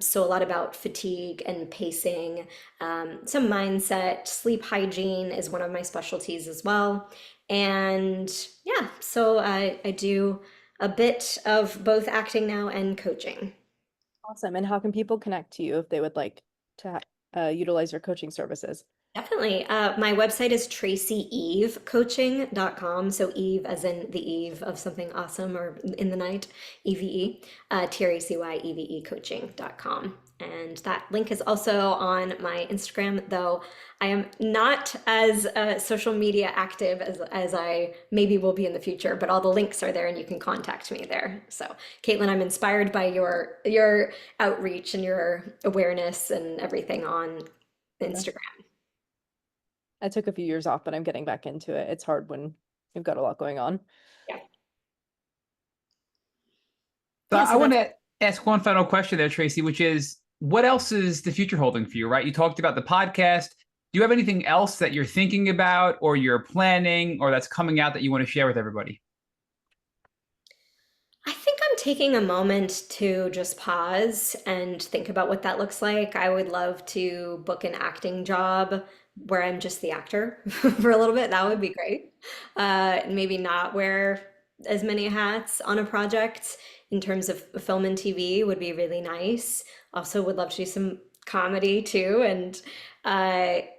So a lot about fatigue and pacing, some mindset, sleep hygiene is one of my specialties as well. And yeah, so I do a bit of both acting now and coaching. Awesome. And how can people connect to you if they would like to utilize your coaching services? Definitely. My website is tracyevecoaching.com. So Eve as in the eve of something awesome or in the night, EVE, TRACYEVE coaching.com. And that link is also on my Instagram, though I am not as social media active as I maybe will be in the future, but all the links are there and you can contact me there. So Kaitlyn, I'm inspired by your outreach and your awareness and everything on Instagram. I took a few years off, but I'm getting back into it. It's hard when you've got a lot going on. Yeah. So I want to ask one final question there, Tracy, which is what else is the future holding for you, right? You talked about the podcast. Do you have anything else that you're thinking about or you're planning or that's coming out that you want to share with everybody? I think I'm taking a moment to just pause and think about what that looks like. I would love to book an acting job where I'm just the actor for a little bit. That would be great. Maybe not wear as many hats on a project in terms of film and TV would be really nice. Also would love to do some comedy too. And I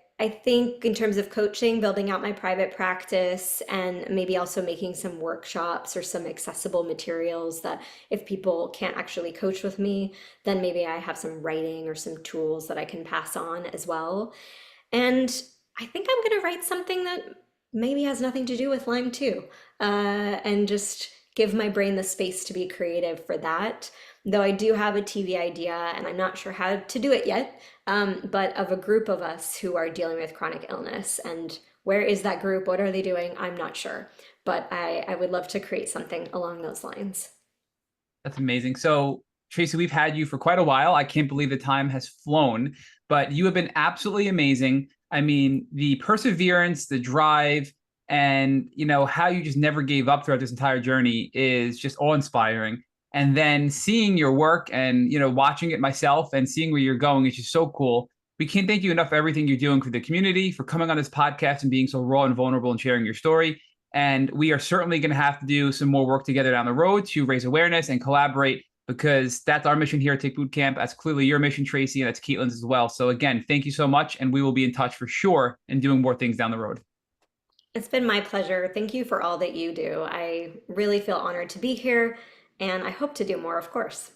think in terms of coaching, building out my private practice and maybe also making some workshops or some accessible materials that if people can't actually coach with me, then maybe I have some writing or some tools that I can pass on as well. And I think I'm going to write something that maybe has nothing to do with Lyme too, and just give my brain the space to be creative for that. Though I do have a TV idea and I'm not sure how to do it yet, but of a group of us who are dealing with chronic illness. And where is that group? What are they doing? I'm not sure, but I would love to create something along those lines. That's amazing. So, Tracy, we've had you for quite a while. I can't believe the time has flown, but you have been absolutely amazing. I mean, the perseverance, the drive, and how you just never gave up throughout this entire journey is just awe-inspiring. And then seeing your work and watching it myself and seeing where you're going is just so cool. We can't thank you enough for everything you're doing for the community, for coming on this podcast and being so raw and vulnerable and sharing your story. And we are certainly going to have to do some more work together down the road to raise awareness and collaborate, because that's our mission here at Tick Boot Camp. That's clearly your mission, Tracy, and that's Kaitlyn's as well. So again, thank you so much. And we will be in touch for sure and doing more things down the road. It's been my pleasure. Thank you for all that you do. I really feel honored to be here, and I hope to do more, of course.